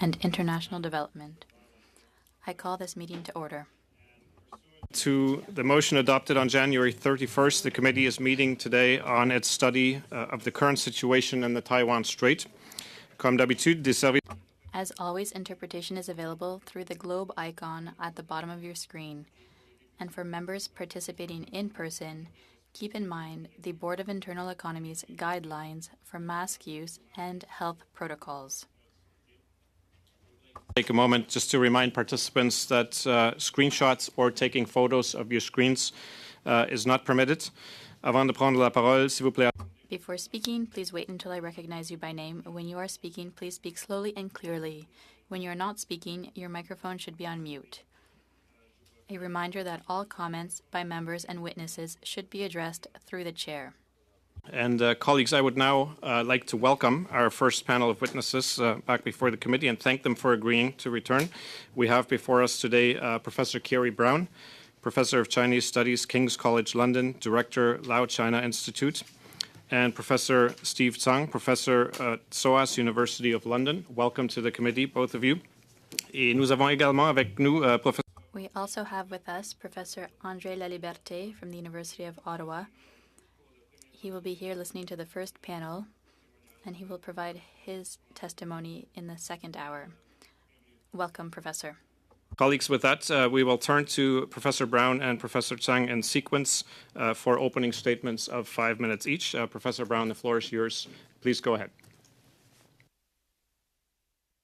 and International Development. I call this meeting to order. To the motion adopted on January 31st, the committee is meeting today on its study of the current situation in the Taiwan Strait. Comme d'habitude, des services. As always, interpretation is available through the globe icon at the bottom of your screen. And for members participating in person, keep in mind the Board of Internal Economy's guidelines for mask use and health protocols. Take a moment just to remind participants that screenshots or taking photos of your screens is not permitted. Avant de prendre la parole, s'il vous plaît. Before speaking, please wait until I recognize you by name. When you are speaking, please speak slowly and clearly. When you are not speaking, your microphone should be on mute. A reminder that all comments by members and witnesses should be addressed through the chair. And colleagues, I would now like to welcome our first panel of witnesses back before the committee and thank them for agreeing to return. We have before us today Professor Kerry Brown, Professor of Chinese Studies, King's College London, Director, Lao China Institute, and Professor Steve Tsang, Professor at SOAS University of London. Welcome to the committee, both of you. Et nous avons également avec nous Professor. We also have with us Professor André Laliberté from the University of Ottawa. He will be here listening to the first panel, and he will provide his testimony in the second hour. Welcome, Professor. Colleagues, with that, we will turn to Professor Brown and Professor Tsang in sequence for opening statements of 5 minutes each. Professor Brown, the floor is yours. Please go ahead.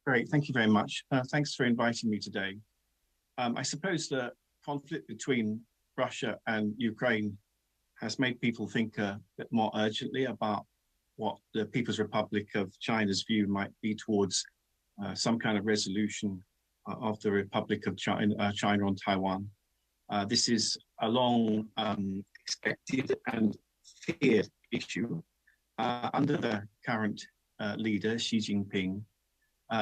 Great, thank you very much. Thanks for inviting me today. I suppose the conflict between Russia and Ukraine has made people think a bit more urgently about what the People's Republic of China's view might be towards some kind of resolution of the Republic of China on Taiwan. This is a long expected and feared issue. Under the current leader, Xi Jinping,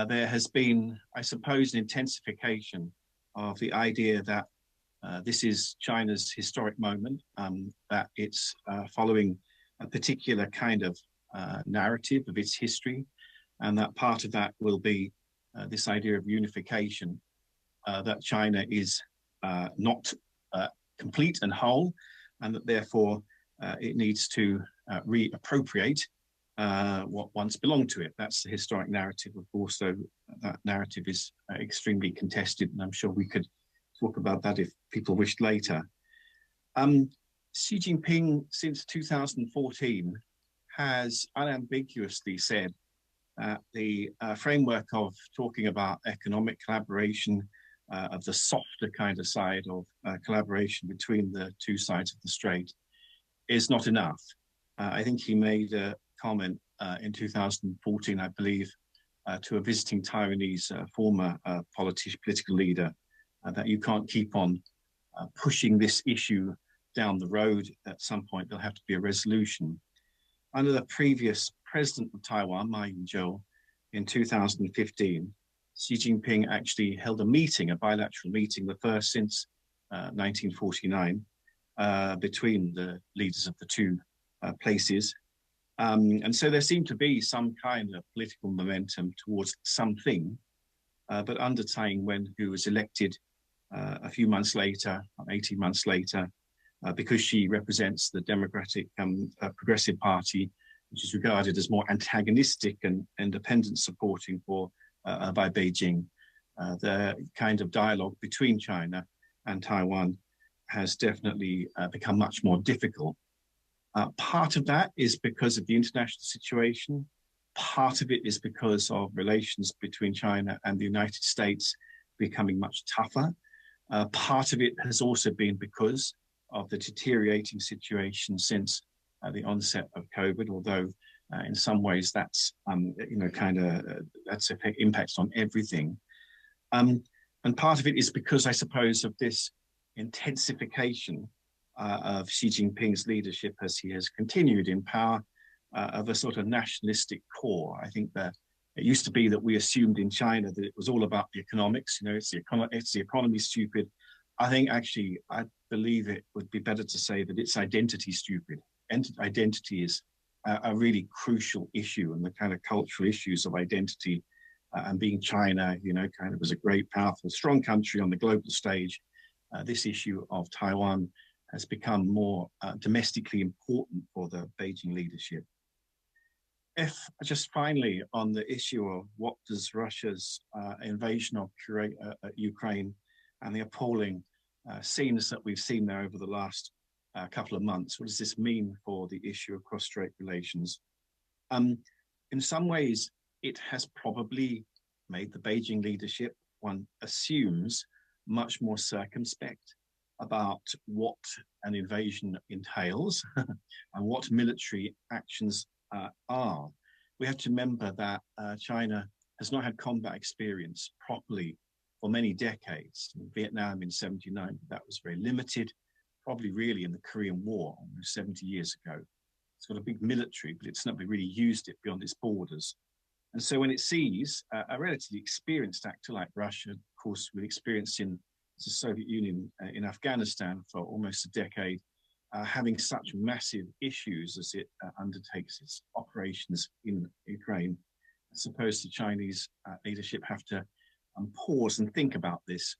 there has been, I suppose, an intensification of the idea that this is China's historic moment, that it's following a particular kind of narrative of its history, and that part of that will be this idea of unification, that China is not complete and whole, and that therefore it needs to reappropriate what once belonged to it. That's the historic narrative, of course, so that narrative is extremely contested, and I'm sure we could talk about that if people wished later. Xi Jinping, since 2014, has unambiguously said that the framework of talking about economic collaboration, of the softer kind of side of collaboration between the two sides of the strait, is not enough. I think he made a comment in 2014, I believe, to a visiting Taiwanese former political leader, that you can't keep on pushing this issue down the road. At some point, there'll have to be a resolution. Under the previous president of Taiwan, Ma Ying-jeou, in 2015, Xi Jinping actually held a meeting, a bilateral meeting, the first since 1949, between the leaders of the two places. And so there seemed to be some kind of political momentum towards something, but under Tsai Ing-wen, who was elected a few months later, 18 months later, because she represents the Democratic Progressive Party, which is regarded as more antagonistic and independence supporting by Beijing. The kind of dialogue between China and Taiwan has definitely become much more difficult. Part of that is because of the international situation. Part of it is because of relations between China and the United States becoming much tougher. Part of it has also been because of the deteriorating situation since the onset of COVID, although in some ways that's, that's impacts on everything. And part of it is because, I suppose, of this intensification of Xi Jinping's leadership as he has continued in power, of a sort of nationalistic core. I think that it used to be that we assumed in China that it was all about the economics. It's the economy stupid. I think actually, I believe it would be better to say that it's identity stupid. Identity is a really crucial issue, and the kind of cultural issues of identity and being China, kind of as a great, powerful, strong country on the global stage, this issue of Taiwan has become more domestically important for the Beijing leadership. If just finally on the issue of what does Russia's invasion of Ukraine and the appalling scenes that we've seen there over the last couple of months, what does this mean for the issue of cross-strait relations? In some ways, it has probably made the Beijing leadership, one assumes, much more circumspect about what an invasion entails and what military actions are. We have to remember that China has not had combat experience properly for many decades. In Vietnam in '79, that was very limited, probably really in the Korean War almost 70 years ago. It's got a big military, but it's not really used it beyond its borders. And so when it sees a relatively experienced actor like Russia, of course, with experience in the Soviet Union in Afghanistan for almost a decade, having such massive issues as it undertakes its operations in Ukraine, I suppose the Chinese leadership have to pause and think about this.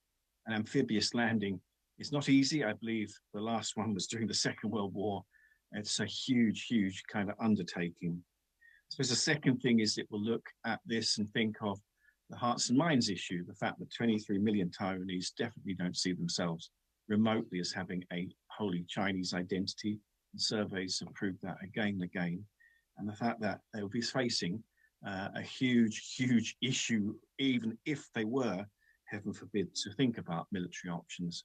An amphibious landing is not easy. I believe the last one was during the Second World War. It's a huge, huge kind of undertaking. I suppose the second thing is it will look at this and think of the hearts and minds issue, the fact that 23 million Taiwanese definitely don't see themselves remotely as having a wholly Chinese identity. And surveys have proved that again and again. And the fact that they will be facing a huge, huge issue, even if they were, heaven forbid, to think about military options.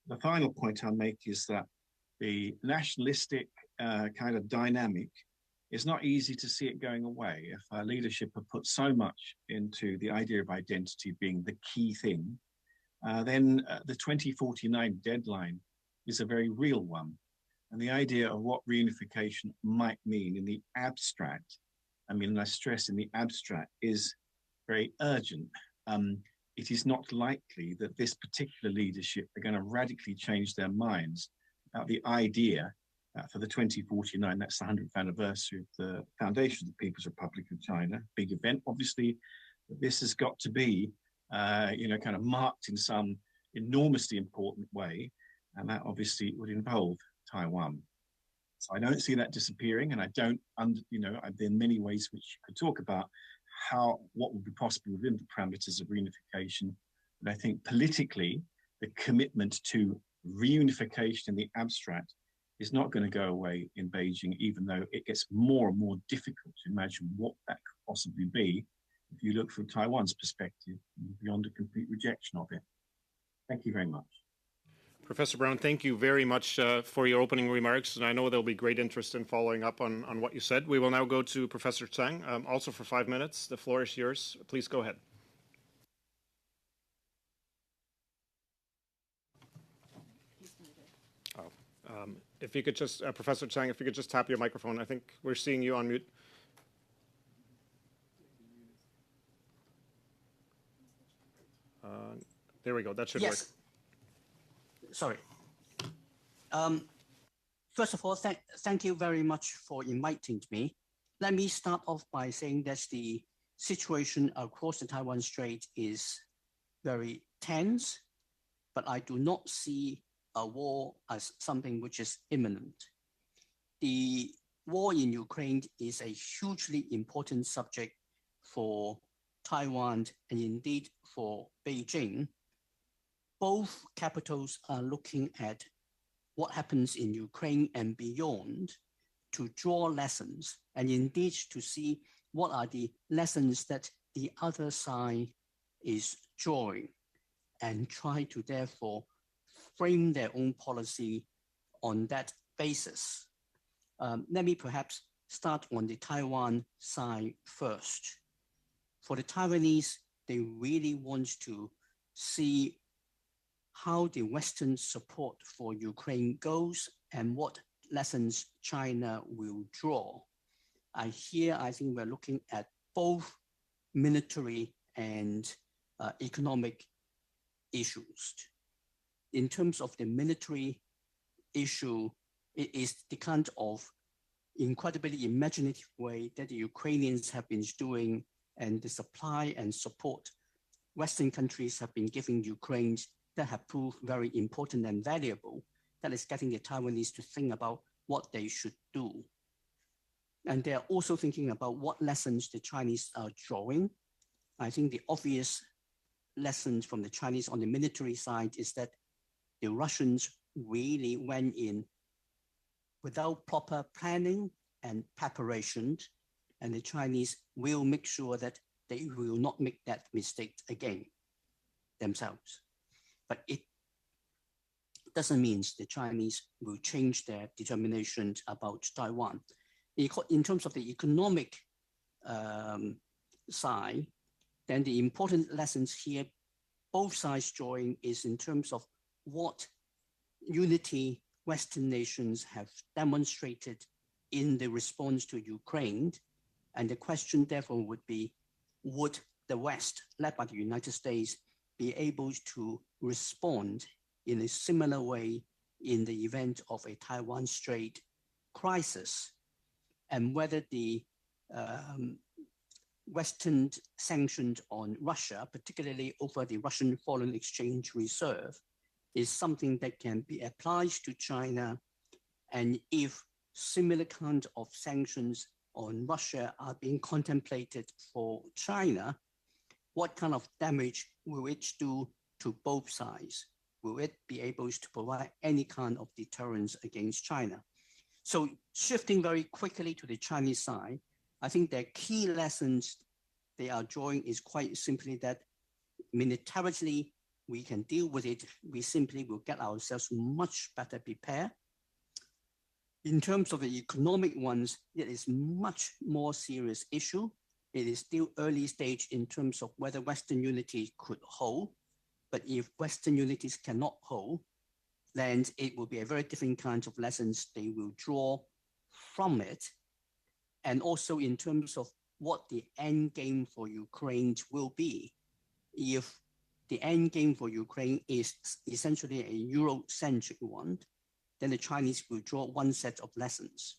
The final point I'll make is that the nationalistic kind of dynamic, it's not easy to see it going away. If our leadership have put so much into the idea of identity being the key thing, then the 2049 deadline is a very real one. And the idea of what reunification might mean in the abstract, I mean, and I stress in the abstract, is very urgent. It is not likely that this particular leadership are going to radically change their minds about the idea for the 2049, that's the 100th anniversary of the foundation of the People's Republic of China. Big event, obviously, but this has got to be, kind of marked in some enormously important way, and that obviously would involve Taiwan. So I don't see that disappearing, and I don't, there are many ways which you could talk about what would be possible within the parameters of reunification. But I think politically, the commitment to reunification in the abstract is not going to go away in Beijing, even though it gets more and more difficult to imagine what that could possibly be if you look from Taiwan's perspective beyond a complete rejection of it. Thank you very much. Professor Brown, thank you very much for your opening remarks, and I know there'll be great interest in following up on what you said. We will now go to Professor Chang, also for 5 minutes. The floor is yours. Please go ahead. If you could just, Professor Chang, if you could just tap your microphone. I think we're seeing you on mute. There we go. That should work. Sorry. First of all, thank you very much for inviting me. Let me start off by saying that the situation across the Taiwan Strait is very tense, but I do not see a war as something which is imminent. The war in Ukraine is a hugely important subject for Taiwan and indeed for Beijing. Both capitals are looking at what happens in Ukraine and beyond to draw lessons and indeed to see what are the lessons that the other side is drawing and try to therefore frame their own policy on that basis. Let me perhaps start on the Taiwan side first. For the Taiwanese, they really want to see how the Western support for Ukraine goes and what lessons China will draw. I think we're looking at both military and economic issues. In terms of the military issue, it is the kind of incredibly imaginative way that the Ukrainians have been doing and the supply and support Western countries have been giving Ukraine that have proved very important and valuable, that is getting the Taiwanese to think about what they should do. And they're also thinking about what lessons the Chinese are drawing. I think the obvious lessons from the Chinese on the military side is that the Russians really went in without proper planning and preparation, and the Chinese will make sure that they will not make that mistake again themselves. But it doesn't mean the Chinese will change their determination about Taiwan. In terms of the economic side, then the important lessons here, both sides drawing, is in terms of what unity Western nations have demonstrated in the response to Ukraine. And the question therefore would be, would the West, led by the United States, be able to respond in a similar way in the event of a Taiwan Strait crisis? And whether the Western sanctions on Russia, particularly over the Russian foreign exchange reserve, is something that can be applied to China. And if similar kind of sanctions on Russia are being contemplated for China, what kind of damage will it do to both sides? Will it be able to provide any kind of deterrence against China? So shifting very quickly to the Chinese side, I think their key lessons they are drawing is quite simply that militarily we can deal with it. We simply will get ourselves much better prepared. In terms of the economic ones, it is much more serious issue. It is still early stage in terms of whether Western unity could hold. But if Western unities cannot hold, then it will be a very different kinds of lessons they will draw from it. And also in terms of what the end game for Ukraine will be. If the end game for Ukraine is essentially a Eurocentric one, then the Chinese will draw one set of lessons.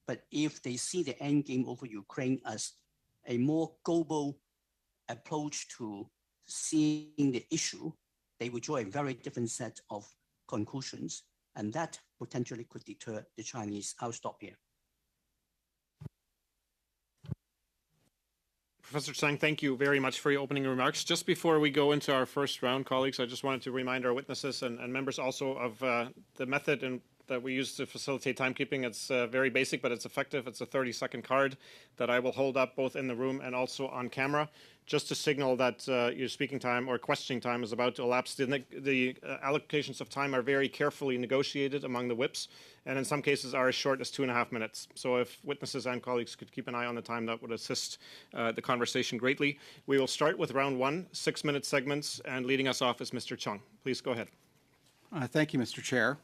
But if they see the end game over Ukraine as a more global approach to seeing the issue, they will draw a very different set of conclusions, and that potentially could deter the Chinese. I'll stop here. Professor Tsang, thank you very much for your opening remarks. Just before we go into our first round, colleagues, I just wanted to remind our witnesses and members also of the method that we use to facilitate timekeeping. It's very basic, but it's effective. It's a 30-second card that I will hold up both in the room and also on camera, just to signal that your speaking time or questioning time is about to elapse. The allocations of time are very carefully negotiated among the whips, and in some cases are as short as 2.5 minutes. So if witnesses and colleagues could keep an eye on the time, that would assist the conversation greatly. We will start with round one, 6-minute segments, and leading us off is Mr. Chung. Please go ahead. Thank you, Mr. Chair.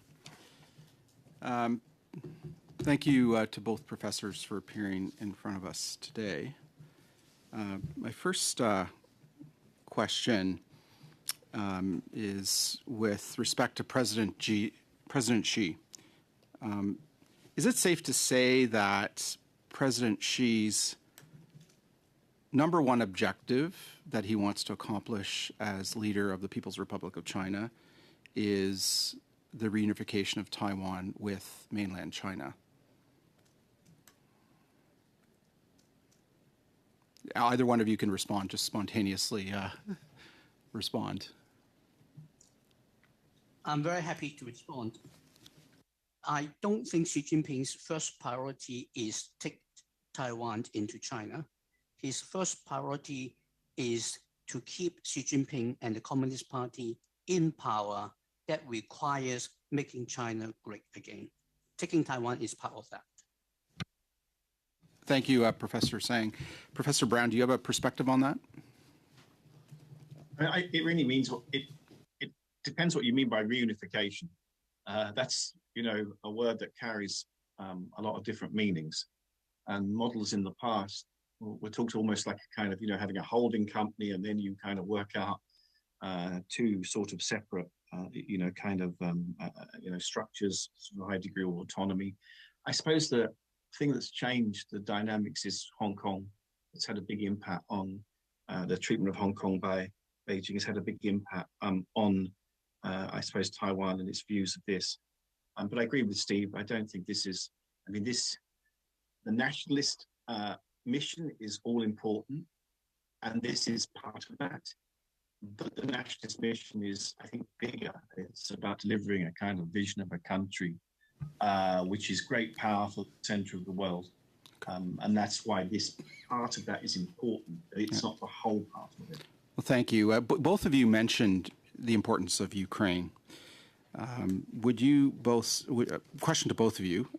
Thank you to both professors for appearing in front of us today. My first question is with respect to President Xi. Is it safe to say that President Xi's number one objective that he wants to accomplish as leader of the People's Republic of China is the reunification of Taiwan with mainland China? Either one of you can respond, just spontaneously respond. I'm very happy to respond. I don't think Xi Jinping's first priority is take Taiwan into China. His first priority is to keep Xi Jinping and the Communist Party in power. That requires making China great again. Taking Taiwan is part of that. Thank you, Professor Tsang. Professor Brown, do you have a perspective on that? It really means, it depends what you mean by reunification. That's, a word that carries a lot of different meanings. And models in the past were talked almost like a kind of, having a holding company, and then you kind of work out two sort of separate structures, sort of high degree of autonomy. I suppose the thing that's changed the dynamics is Hong Kong It's had a big impact on the treatment of Hong Kong by Beijing. It's had a big impact on, I suppose, Taiwan and its views of this. But I agree with Steve. I don't think this is, the nationalist mission is all important, and this is part of that. But the nationalist mission is, I think, bigger. It's about delivering a kind of vision of a country which is great power for the center of the world. And that's why this part of that is important. It's not the whole part of it. Well, thank you. Both of you mentioned the importance of Ukraine. Would you both, question to both of you,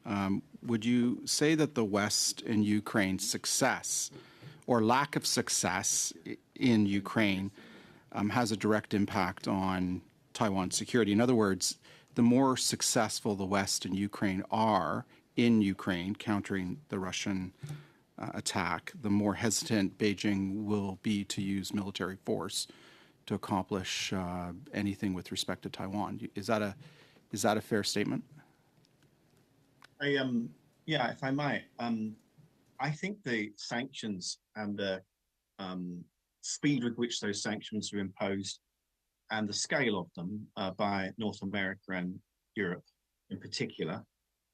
would you say that the West and Ukraine's success or lack of success in Ukraine has a direct impact on Taiwan's security? In other words, the more successful the West and Ukraine are in Ukraine countering the Russian attack, the more hesitant Beijing will be to use military force to accomplish anything with respect to Taiwan. Is that a fair statement? Yeah, if I might, I think the sanctions and the speed with which those sanctions are imposed and the scale of them by North America and Europe in particular,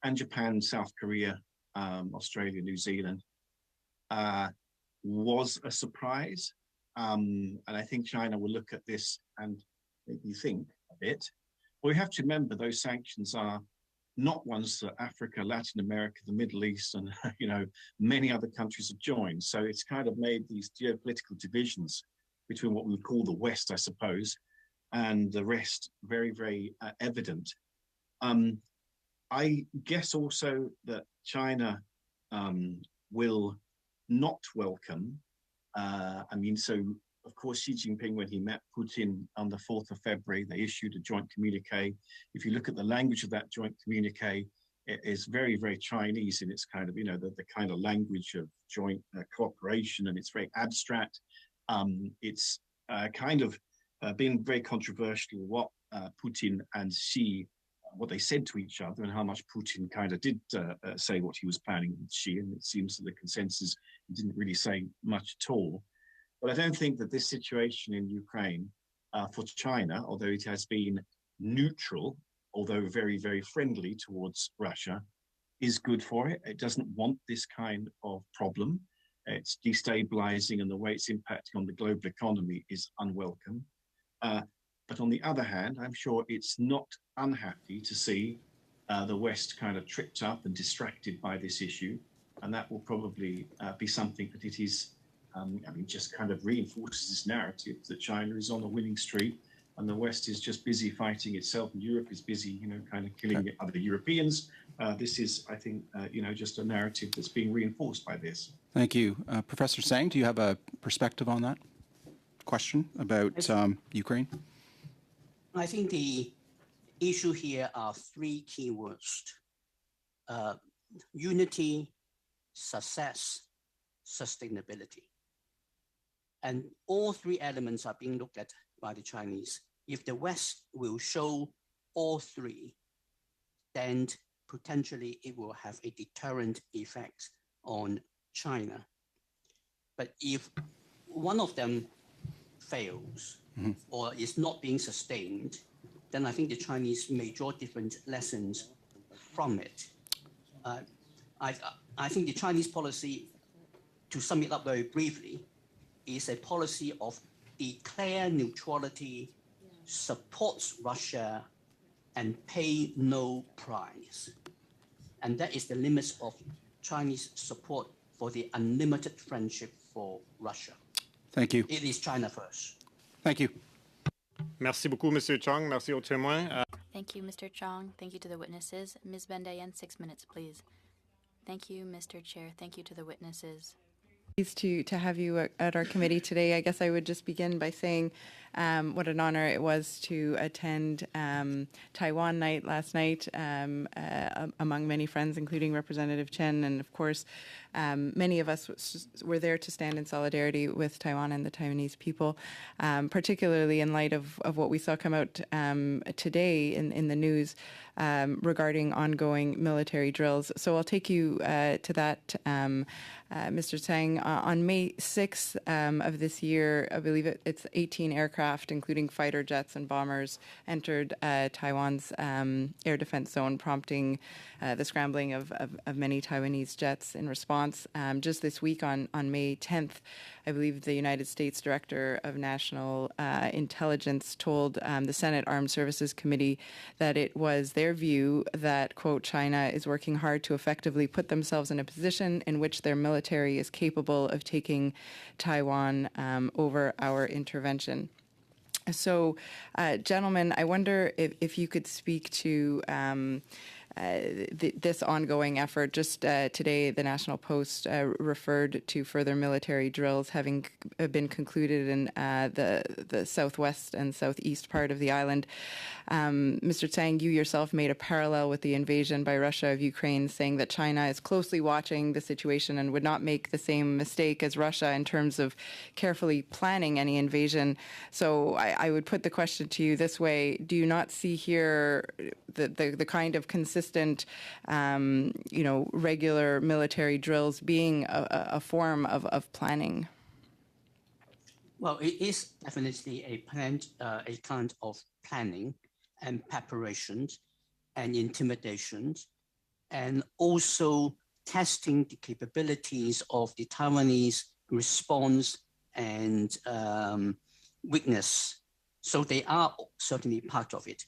and Japan, South Korea, Australia, New Zealand, was a surprise. And I think China will look at this and maybe think a bit. Well, we have to remember those sanctions are not ones that Africa, Latin America, the Middle East, and many other countries have joined. So it's kind of made these geopolitical divisions between what we would call the West, I suppose, and the rest very, very evident. I guess also that China will not welcome. So of course, Xi Jinping, when he met Putin on the 4th of February, they issued a joint communique. If you look at the language of that joint communique, it is very, very Chinese in its kind of, the kind of language of joint cooperation, and it's very abstract. It's kind of been very controversial what Putin and Xi, what they said to each other, and how much Putin kind of did say what he was planning with Xi, and it seems that the consensus didn't really say much at all. But I don't think that this situation in Ukraine for China, although it has been neutral, although very, very friendly towards Russia, is good for it. It doesn't want this kind of problem. It's destabilizing, and the way it's impacting on the global economy is unwelcome. But on the other hand, I'm sure it's not unhappy to see the West kind of tripped up and distracted by this issue. And that will probably be something that it is, just kind of reinforces this narrative that China is on a winning streak and the West is just busy fighting itself and Europe is busy, kind of killing other Europeans. This is, I think, just a narrative that's being reinforced by this. Thank you. Professor Sang, do you have a perspective on that question about Ukraine? I think the issue here are three key words: unity, success, sustainability. And all three elements are being looked at by the Chinese. If the West will show all three, then potentially it will have a deterrent effect on China. But if one of them fails or is not being sustained, then I think the Chinese may draw different lessons from it. I think the Chinese policy, to sum it up very briefly, is a policy of declare neutrality, supports Russia, and pay no price. And that is the limits of Chinese support for the unlimited friendship for Russia. Thank you. It is China first. Thank you. Merci beaucoup, Monsieur Chong. Merci aux témoins. Thank you, Mr. Chong. Thank you to the witnesses. Ms. Bendayen, 6 minutes, please. Thank you, Mr. Chair. Thank you to the witnesses. Pleased to have you at our committee today. I guess I would just begin by saying what an honor it was to attend Taiwan Night last night among many friends, including Representative Chen. And of course, many of us were there to stand in solidarity with Taiwan and the Taiwanese people, particularly in light of what we saw come out today in the news regarding ongoing military drills. So I'll take you to that, Mr. Tsang. On May 6th of this year, I believe it's 18 aircraft, including fighter jets and bombers, entered Taiwan's air defense zone, prompting the scrambling of many Taiwanese jets in response. Just this week on May 10th, I believe the United States Director of National Intelligence told the Senate Armed Services Committee that it was their view that, quote, China is working hard to effectively put themselves in a position in which their military is capable of taking Taiwan over our intervention. So, gentlemen, I wonder if you could speak to this ongoing effort. Just today, the National Post referred to further military drills having been concluded in the southwest and southeast part of the island. Mr. Tsang, you yourself made a parallel with the invasion by Russia of Ukraine, saying that China is closely watching the situation and would not make the same mistake as Russia in terms of carefully planning any invasion. So I would put the question to you this way: do you not see here the kind of consistent, regular military drills being a form of planning? Well, it is definitely a kind of planning and preparations and intimidations, and also testing the capabilities of the Taiwanese response and weakness. So they are certainly part of it,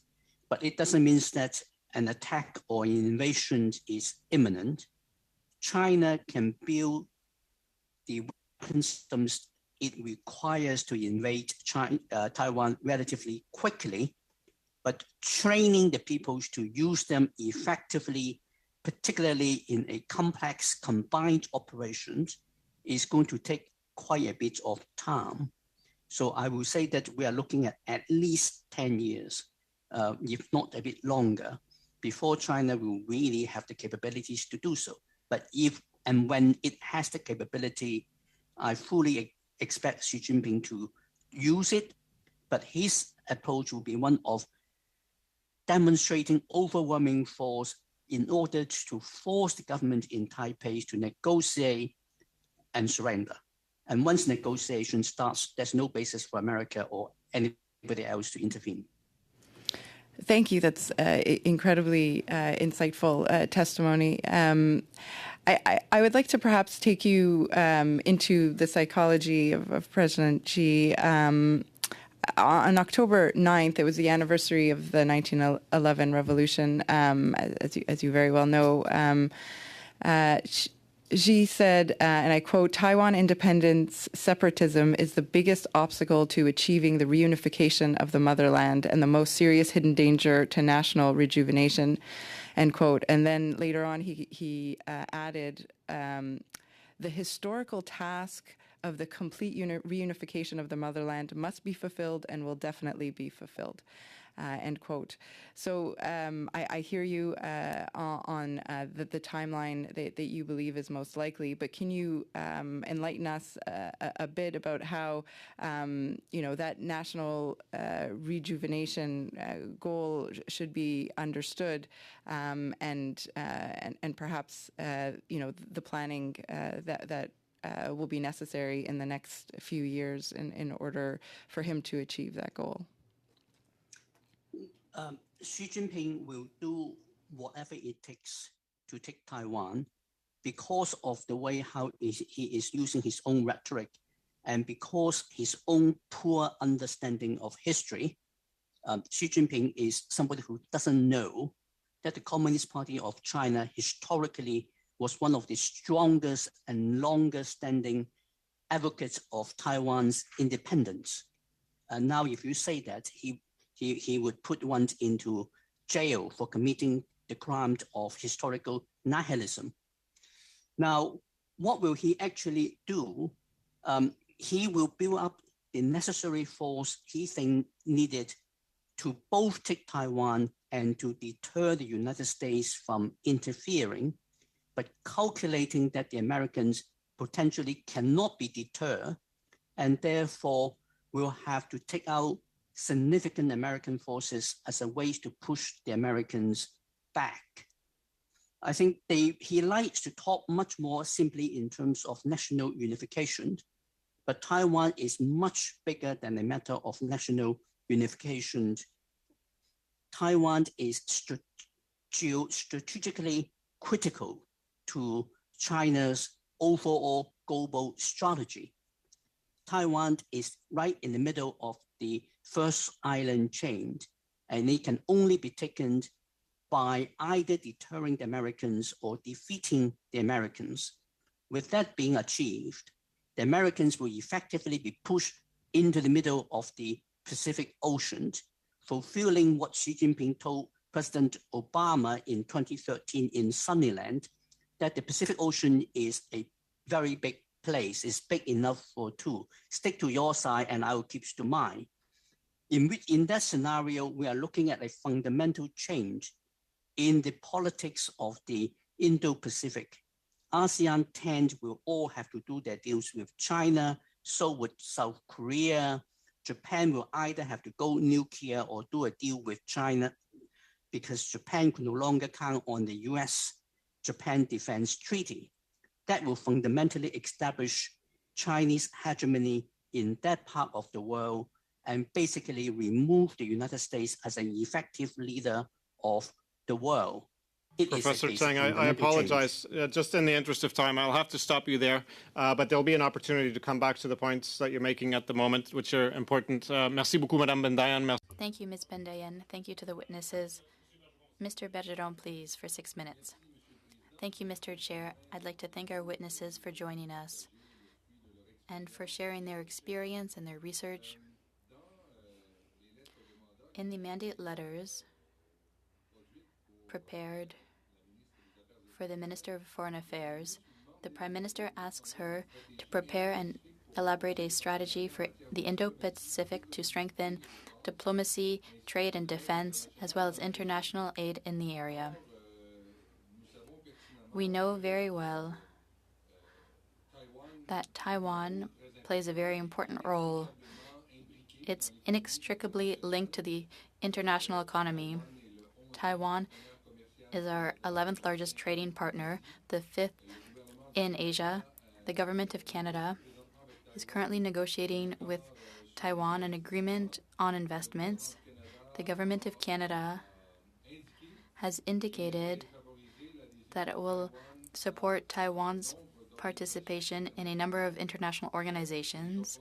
but it doesn't mean that an attack or an invasion is imminent. China can build the weapon systems it requires to invade Taiwan relatively quickly, but training the people to use them effectively, particularly in a complex combined operations, is going to take quite a bit of time. So I will say that we are looking at least 10 years, if not a bit longer, before China will really have the capabilities to do so. But if and when it has the capability, I fully expect Xi Jinping to use it, but his approach will be one of demonstrating overwhelming force in order to force the government in Taipei to negotiate and surrender. And once negotiation starts, there's no basis for America or anybody else to intervene. Thank you. That's incredibly insightful testimony. I would like to perhaps take you into the psychology of President Xi. On October 9th, it was the anniversary of the 1911 revolution, as you very well know. Xi said, and I quote, "Taiwan independence separatism is the biggest obstacle to achieving the reunification of the motherland and the most serious hidden danger to national rejuvenation," end quote. And then later on, he added, "The historical task of the complete reunification of the motherland must be fulfilled and will definitely be fulfilled," end quote. So I hear you on the timeline that you believe is most likely, but can you enlighten us a bit about how that national rejuvenation goal should be understood, and perhaps the planning that will be necessary in the next few years in order for him to achieve that goal? Xi Jinping will do whatever it takes to take Taiwan because of the way how he is using his own rhetoric and because his own poor understanding of history. Xi Jinping is somebody who doesn't know that the Communist Party of China historically was one of the strongest and longest standing advocates of Taiwan's independence. And now if you say that, he would put one into jail for committing the crime of historical nihilism. Now, what will he actually do? He will build up the necessary force he thinks needed to both take Taiwan and to deter the United States from interfering, but calculating that the Americans potentially cannot be deterred and therefore will have to take out significant American forces as a way to push the Americans back. I think he likes to talk much more simply in terms of national unification, but Taiwan is much bigger than a matter of national unification. Taiwan is strategically critical to China's overall global strategy. Taiwan is right in the middle of the first island chain, and it can only be taken by either deterring the Americans or defeating the Americans. With that being achieved, the Americans will effectively be pushed into the middle of the Pacific Ocean, fulfilling what Xi Jinping told President Obama in 2013 in Sunnyland, that the Pacific Ocean is a very big place. It's big enough for two. Stick to your side and I will keep to mine. In that scenario, we are looking at a fundamental change in the politics of the Indo-Pacific. ASEAN 10 will all have to do their deals with China, so would South Korea. Japan will either have to go nuclear or do a deal with China because Japan could no longer count on the US-Japan Defense Treaty. That will fundamentally establish Chinese hegemony in that part of the world and basically remove the United States as an effective leader of the world. Professor Cheng, I apologize. Just in the interest of time, I'll have to stop you there. But there'll be an opportunity to come back to the points that you're making at the moment, which are important. Merci beaucoup, Madame Bendayan. Thank you, Ms. Bendayan. Thank you to the witnesses. Mr. Bergeron, please, for 6 minutes. Thank you, Mr. Chair. I'd like to thank our witnesses for joining us and for sharing their experience and their research. In the mandate letters prepared for the Minister of Foreign Affairs, the Prime Minister asks her to prepare and elaborate a strategy for the Indo-Pacific to strengthen diplomacy, trade and defense, as well as international aid in the area. We know very well that Taiwan plays a very important role. It's inextricably linked to the international economy. Taiwan is our 11th largest trading partner, the 5th in Asia. The Government of Canada is currently negotiating with Taiwan an agreement on investments. The Government of Canada has indicated that it will support Taiwan's participation in a number of international organizations.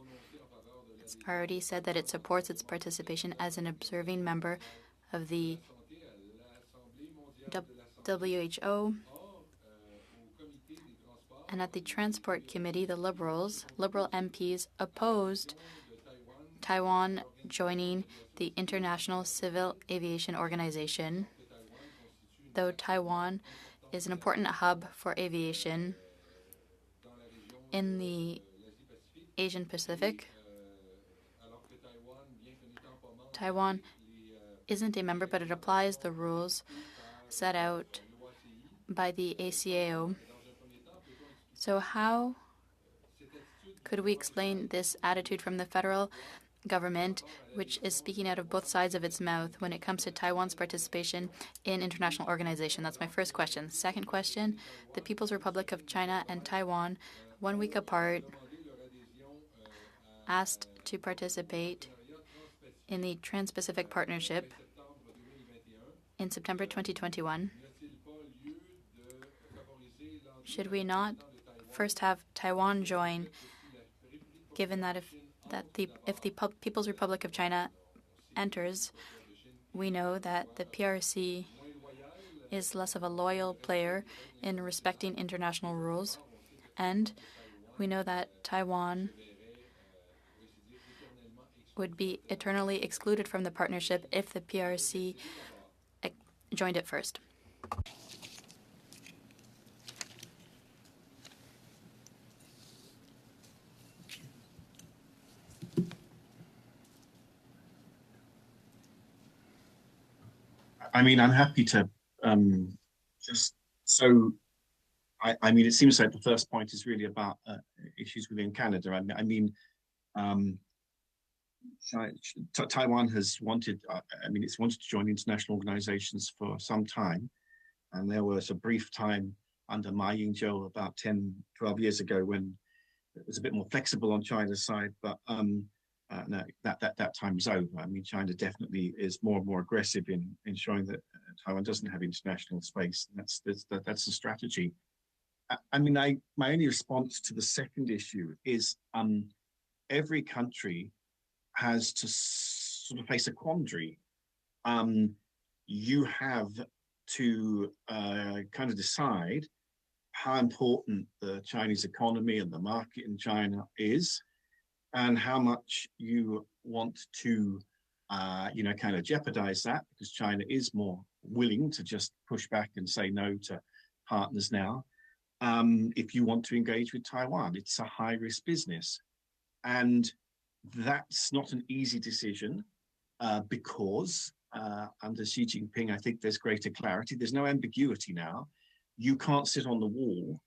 It's already said that it supports its participation as an observing member of the WHO. And at the Transport Committee, the Liberal MPs opposed Taiwan joining the International Civil Aviation Organization, though Taiwan is an important hub for aviation in the Asian Pacific. Taiwan isn't a member, but it applies the rules set out by the ACAO. So how could we explain this attitude from the federal government, which is speaking out of both sides of its mouth when it comes to Taiwan's participation in international organization? That's my first question. Second question, the People's Republic of China and Taiwan, 1 week apart, asked to participate in the Trans-Pacific Partnership in September 2021. Should we not first have Taiwan join, given that if the People's Republic of China enters, we know that the PRC is less of a loyal player in respecting international rules, and we know that Taiwan would be eternally excluded from the partnership if the PRC joined it first. I mean, I'm happy to just so. I mean, it seems like the first point is really about issues within Canada. I mean, Taiwan has wanted. I mean, it's wanted to join international organizations for some time, and there was a brief time under Ma Ying-jeou about 10, 12 years ago when it was a bit more flexible on China's side, but no, that time's over. I mean, China definitely is more and more aggressive in ensuring that Taiwan doesn't have international space. That's the strategy. I mean, my only response to the second issue is every country has to sort of face a quandary. You have to kind of decide how important the Chinese economy and the market in China is, and how much you want to, kind of jeopardize that, because China is more willing to just push back and say no to partners now. If you want to engage with Taiwan, it's a high-risk business. And that's not an easy decision because under Xi Jinping, I think there's greater clarity. There's no ambiguity now. You can't sit on the wall.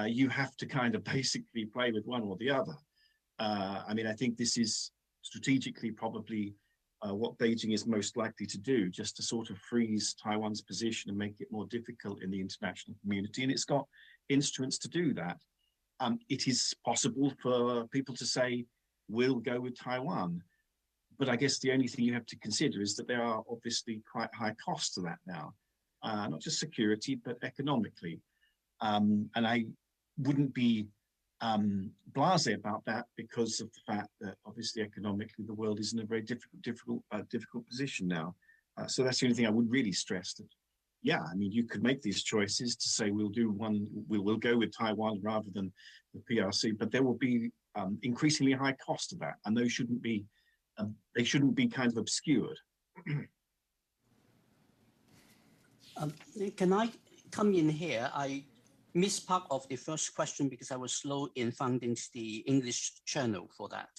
You have to kind of basically play with one or the other. I mean, I think this is strategically probably what Beijing is most likely to do, just to sort of freeze Taiwan's position and make it more difficult in the international community. And it's got instruments to do that. It is possible for people to say, we'll go with Taiwan. But I guess the only thing you have to consider is that there are obviously quite high costs to that now, not just security, but economically. And I wouldn't be blasé about that because of the fact that obviously economically the world is in a very difficult position now. So that's the only thing I would really stress. That, yeah, I mean, you could make these choices to say we'll go with Taiwan rather than the PRC, but there will be increasingly high cost to that, and those shouldn't be kind of obscured. Can I come in here? I missed part of the first question because I was slow in finding the English channel for that.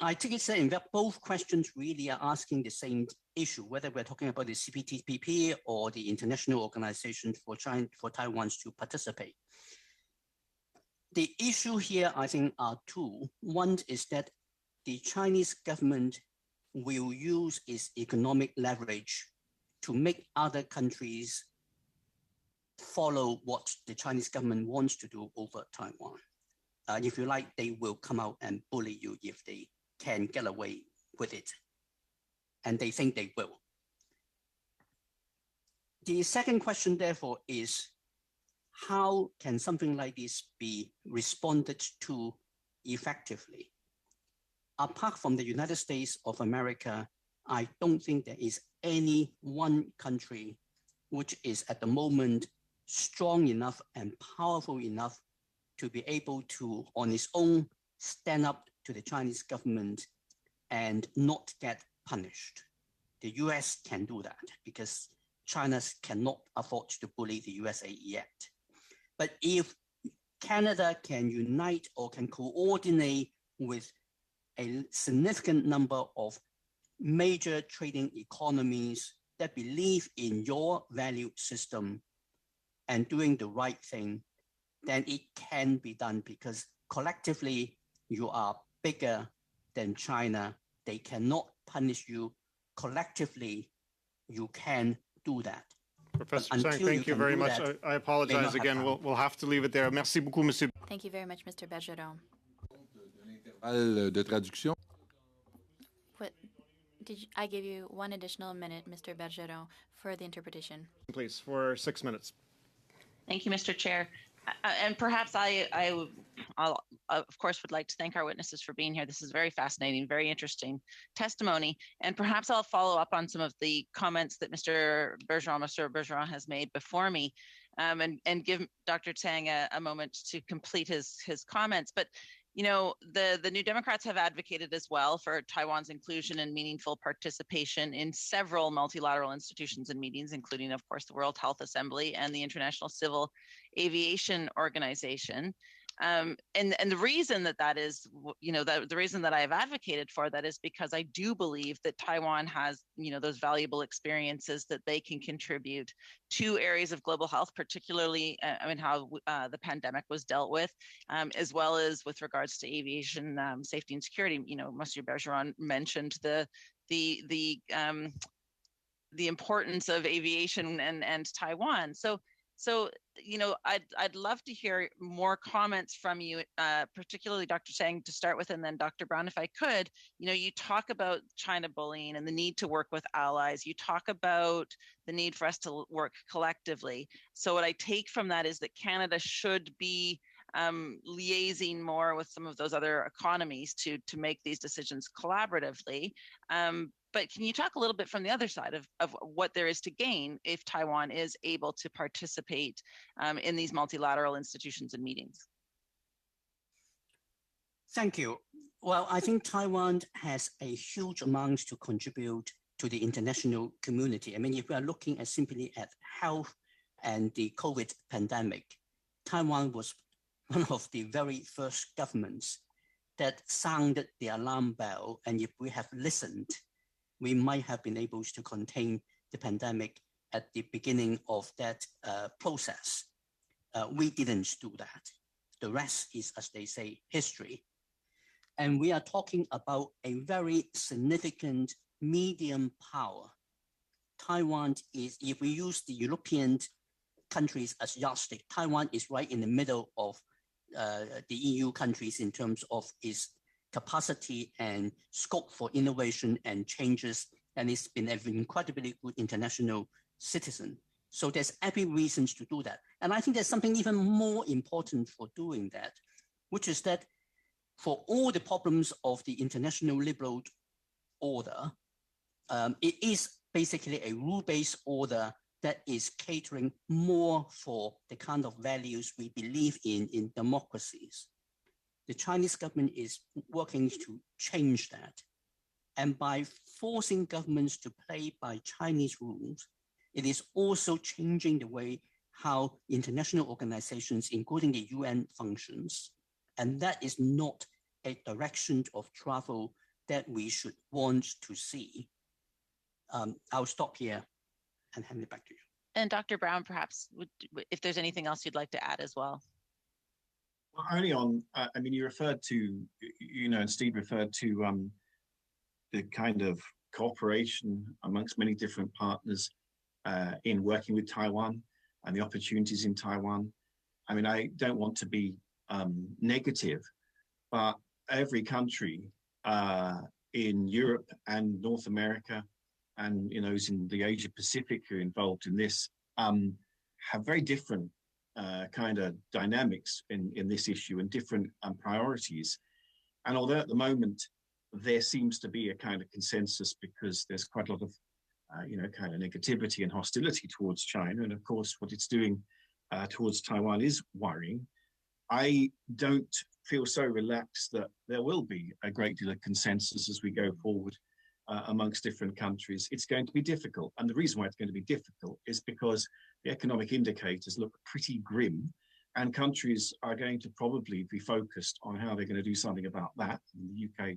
I take it saying that both questions really are asking the same issue, whether we're talking about the CPTPP or the international organization for Taiwan to participate. The issue here, I think, are two. One is that the Chinese government will use its economic leverage to make other countries follow what the Chinese government wants to do over Taiwan. If you like, they will come out and bully you if they can get away with it. And they think they will. The second question, therefore, is how can something like this be responded to effectively? Apart from the United States of America, I don't think there is any one country which is at the moment strong enough and powerful enough to be able to, on its own, stand up to the Chinese government and not get punished. The US can do that because China cannot afford to bully the USA yet. But if Canada can unite or can coordinate with a significant number of major trading economies that believe in your value system and doing the right thing, then it can be done because collectively you are bigger than China. They cannot punish you. Collectively, you can do that. Professor Tsang, thank you very much. I apologize again. We'll have to leave it there. Merci beaucoup, monsieur. Thank you very much, Mr. Bergeron. De traduction. I gave you one additional minute, Mr. Bergeron, for the interpretation. Please, for 6 minutes. Thank you, Mr. Chair. And perhaps I'll, of course, would like to thank our witnesses for being here. This is very fascinating, very interesting testimony. And perhaps I'll follow up on some of the comments that Mr. Bergeron has made before me and give Dr. Tsang a moment to complete his comments. But you know, the New Democrats have advocated as well for Taiwan's inclusion and meaningful participation in several multilateral institutions and meetings, including, of course, the World Health Assembly and the International Civil Aviation Organization. And the reason that is, the reason that I have advocated for that is because I do believe that Taiwan has, those valuable experiences that they can contribute to areas of global health, particularly, how the pandemic was dealt with, as well as with regards to aviation safety and security. Monsieur Bergeron mentioned the importance of aviation and Taiwan. So, I'd love to hear more comments from you, particularly Dr. Tsang to start with, and then Dr. Brown, if I could. You talk about China bullying and the need to work with allies. You talk about the need for us to work collectively. So what I take from that is that Canada should be liaising more with some of those other economies to make these decisions collaboratively. But can you talk a little bit from the other side of what there is to gain if Taiwan is able to participate in these multilateral institutions and meetings? Thank you. Well, I think Taiwan has a huge amount to contribute to the international community. If we are looking at simply at health and the COVID pandemic, Taiwan was one of the very first governments that sounded the alarm bell. And if we have listened, we might have been able to contain the pandemic at the beginning of that process. We didn't do that. The rest is, as they say, history. And we are talking about a very significant medium power. Taiwan is, if we use the European countries as yardstick, Taiwan is right in the middle of the EU countries in terms of its capacity and scope for innovation and changes, and it's been an incredibly good international citizen. So there's every reason to do that. And I think there's something even more important for doing that, which is that for all the problems of the international liberal order, it is basically a rule-based order that is catering more for the kind of values we believe in democracies. The Chinese government is working to change that. And by forcing governments to play by Chinese rules, it is also changing the way how international organizations, including the UN, functions. And that is not a direction of travel that we should want to see. I'll stop here and hand it back to you. And Dr. Brown, perhaps, if there's anything else you'd like to add as well. Well, only on, you referred to, and Steve referred to the kind of cooperation amongst many different partners in working with Taiwan and the opportunities in Taiwan. I don't want to be negative, but every country in Europe and North America and those in the Asia Pacific who are involved in this have very different kind of dynamics in this issue and different priorities. And although at the moment there seems to be a kind of consensus because there's quite a lot of kind of negativity and hostility towards China, and of course what it's doing towards Taiwan is worrying, I don't feel so relaxed that there will be a great deal of consensus as we go forward amongst different countries. It's going to be difficult. And the reason why it's going to be difficult is because the economic indicators look pretty grim, and countries are going to probably be focused on how they're going to do something about that. And the UK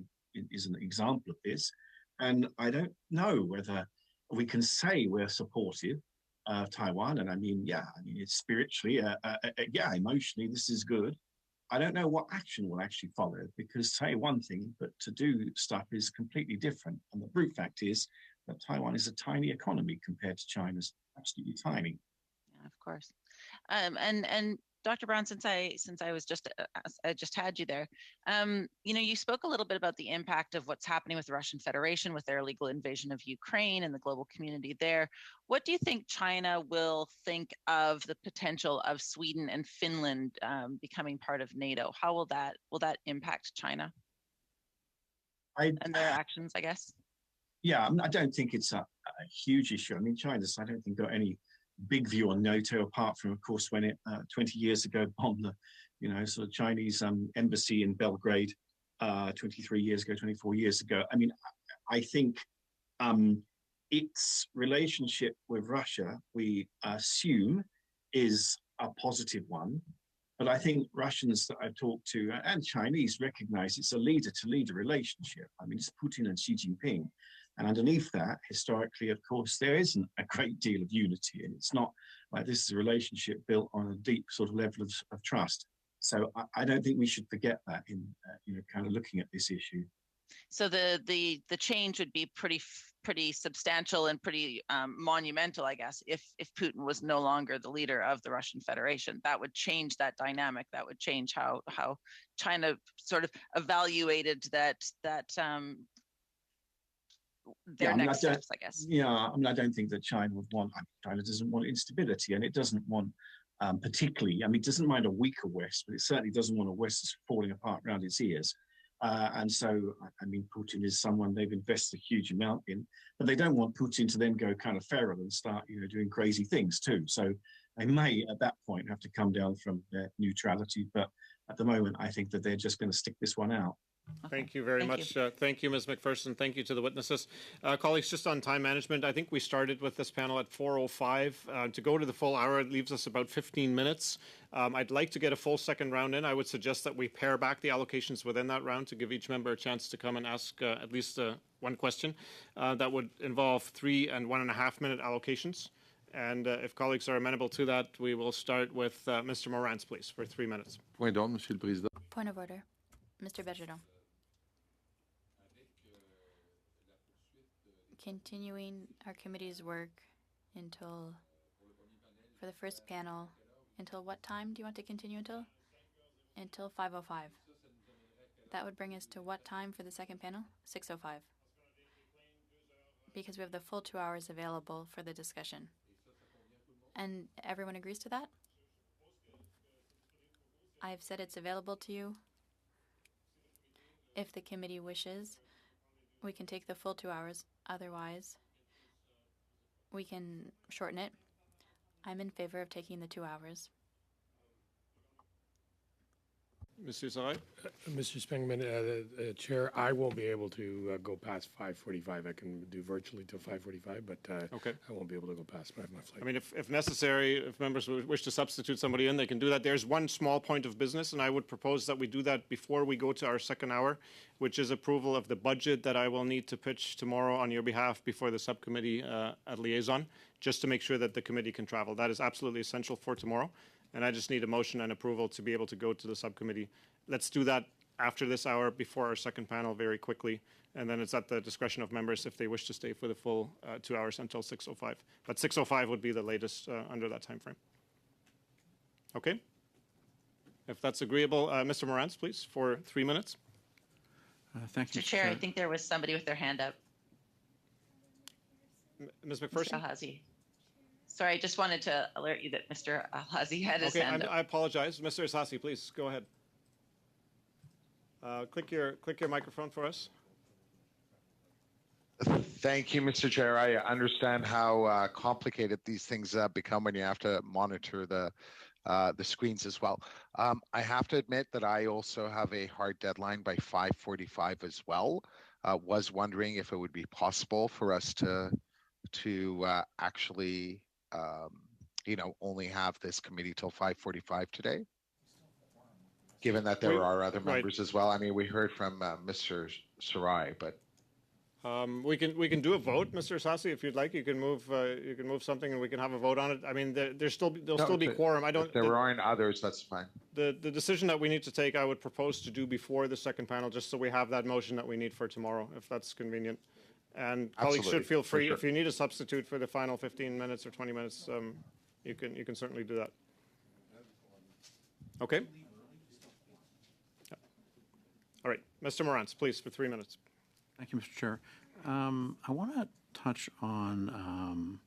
is an example of this. And I don't know whether we can say we're supportive of Taiwan. And it's spiritually, emotionally, this is good. I don't know what action will actually follow, because say one thing, but to do stuff is completely different. And the brute fact is that Taiwan is a tiny economy compared to China's absolutely tiny. Yeah, of course. And Dr. Brown, since I was I just had you there, you spoke a little bit about the impact of what's happening with the Russian Federation with their illegal invasion of Ukraine and the global community there. What do you think China will think of the potential of Sweden and Finland becoming part of NATO? How will that impact China and their actions, I guess? Yeah, I don't think it's a huge issue. China's, I don't think, got any big view on NATO, apart from, of course, when it 20 years ago bombed the, sort of Chinese embassy in Belgrade 24 years ago. I think its relationship with Russia, we assume, is a positive one. But I think Russians that I've talked to and Chinese recognize it's a leader-to-leader relationship. I mean, it's Putin and Xi Jinping. And underneath that, historically, of course, there isn't a great deal of unity. And it's not like this is a relationship built on a deep sort of level of trust. So I don't think we should forget that in, kind of looking at this issue. So the change would be pretty substantial and pretty monumental, I guess, if Putin was no longer the leader of the Russian Federation. That would change that dynamic. That would change how China sort of evaluated their next steps, I guess. Yeah, I mean, I don't think that China would want. China doesn't want instability, and it doesn't want particularly. I mean, it doesn't mind a weaker West, but it certainly doesn't want a West that's falling apart around its ears. And so, I mean, Putin is someone they've invested a huge amount in, but they don't want Putin to then go kind of feral and start, doing crazy things too. So they may, at that point, have to come down from their neutrality. But at the moment, I think that they're just going to stick this one out. Okay. Thank you very much. Thank you, Ms. McPherson. Thank you to the witnesses. Colleagues, just on time management, I think we started with this panel at 4:05. To go to the full hour, it leaves us about 15 minutes. I'd like to get a full second round in. I would suggest that we pare back the allocations within that round to give each member a chance to come and ask at least one question. That would involve 3 and 1.5 minute allocations. And if colleagues are amenable to that, we will start with Mr. Morantz, please, for 3 minutes. Point d'ordre, Monsieur le Président. Point of order. Mr. Bergeron. Continuing our committee's work for the first panel, until what time do you want to continue until? Until 5:05. That would bring us to what time for the second panel? 6:05. Because we have the full 2 hours available for the discussion. And everyone agrees to that? I've said it's available to you. If the committee wishes, we can take the full 2 hours. Otherwise, we can shorten it. I'm in favor of taking the 2 hours. Mr. Sarai? Mr. Spengman, Chair, I won't be able to go past 5:45. I can do virtually till 5:45, but Okay. I won't be able to go past my flight. I mean, if necessary, if members wish to substitute somebody in, they can do that. There's one small point of business, and I would propose that we do that before we go to our second hour, which is approval of the budget that I will need to pitch tomorrow on your behalf before the subcommittee at liaison, just to make sure that the committee can travel. That is absolutely essential for tomorrow, and I just need a motion and approval to be able to go to the subcommittee. Let's do that after this hour, before our second panel, very quickly, and then it's at the discretion of members if they wish to stay for the full 2 hours until 6:05. But 6:05 would be the latest under that time frame. Okay? If that's agreeable, Mr. Morantz, please, for 3 minutes. Thank you, Mr. Chair, I think there was somebody with their hand up. Ms. Mr. McPherson? Alhazi. Sorry, I just wanted to alert you that Mr. Alhazi had his Okay, hand up. I apologize. Mr. Isasi, please, go ahead. Click your microphone for us. Thank you, Mr. Chair. I understand how complicated these things become when you have to monitor the screens as well. I have to admit that I also have a hard deadline by 5:45 as well. Was wondering if it would be possible for us to actually, only have this committee till 5:45 today, given that there are other members as well. I mean, we heard from Mr. Sarai, but We can do a vote, Mr. Isasi, if you'd like. You can move something, and we can have a vote on it. I mean, there'll still be quorum. If there aren't others, that's fine. The decision that we need to take, I would propose to do before the second panel, just so we have that motion that we need for tomorrow, if that's convenient. And colleagues should feel free, if you need a substitute for the final 15 minutes or 20 minutes, you can certainly do that. Okay? Yeah. All right. Mr. Morantz, please, for 3 minutes. Thank you, Mr. Chair. I want to touch on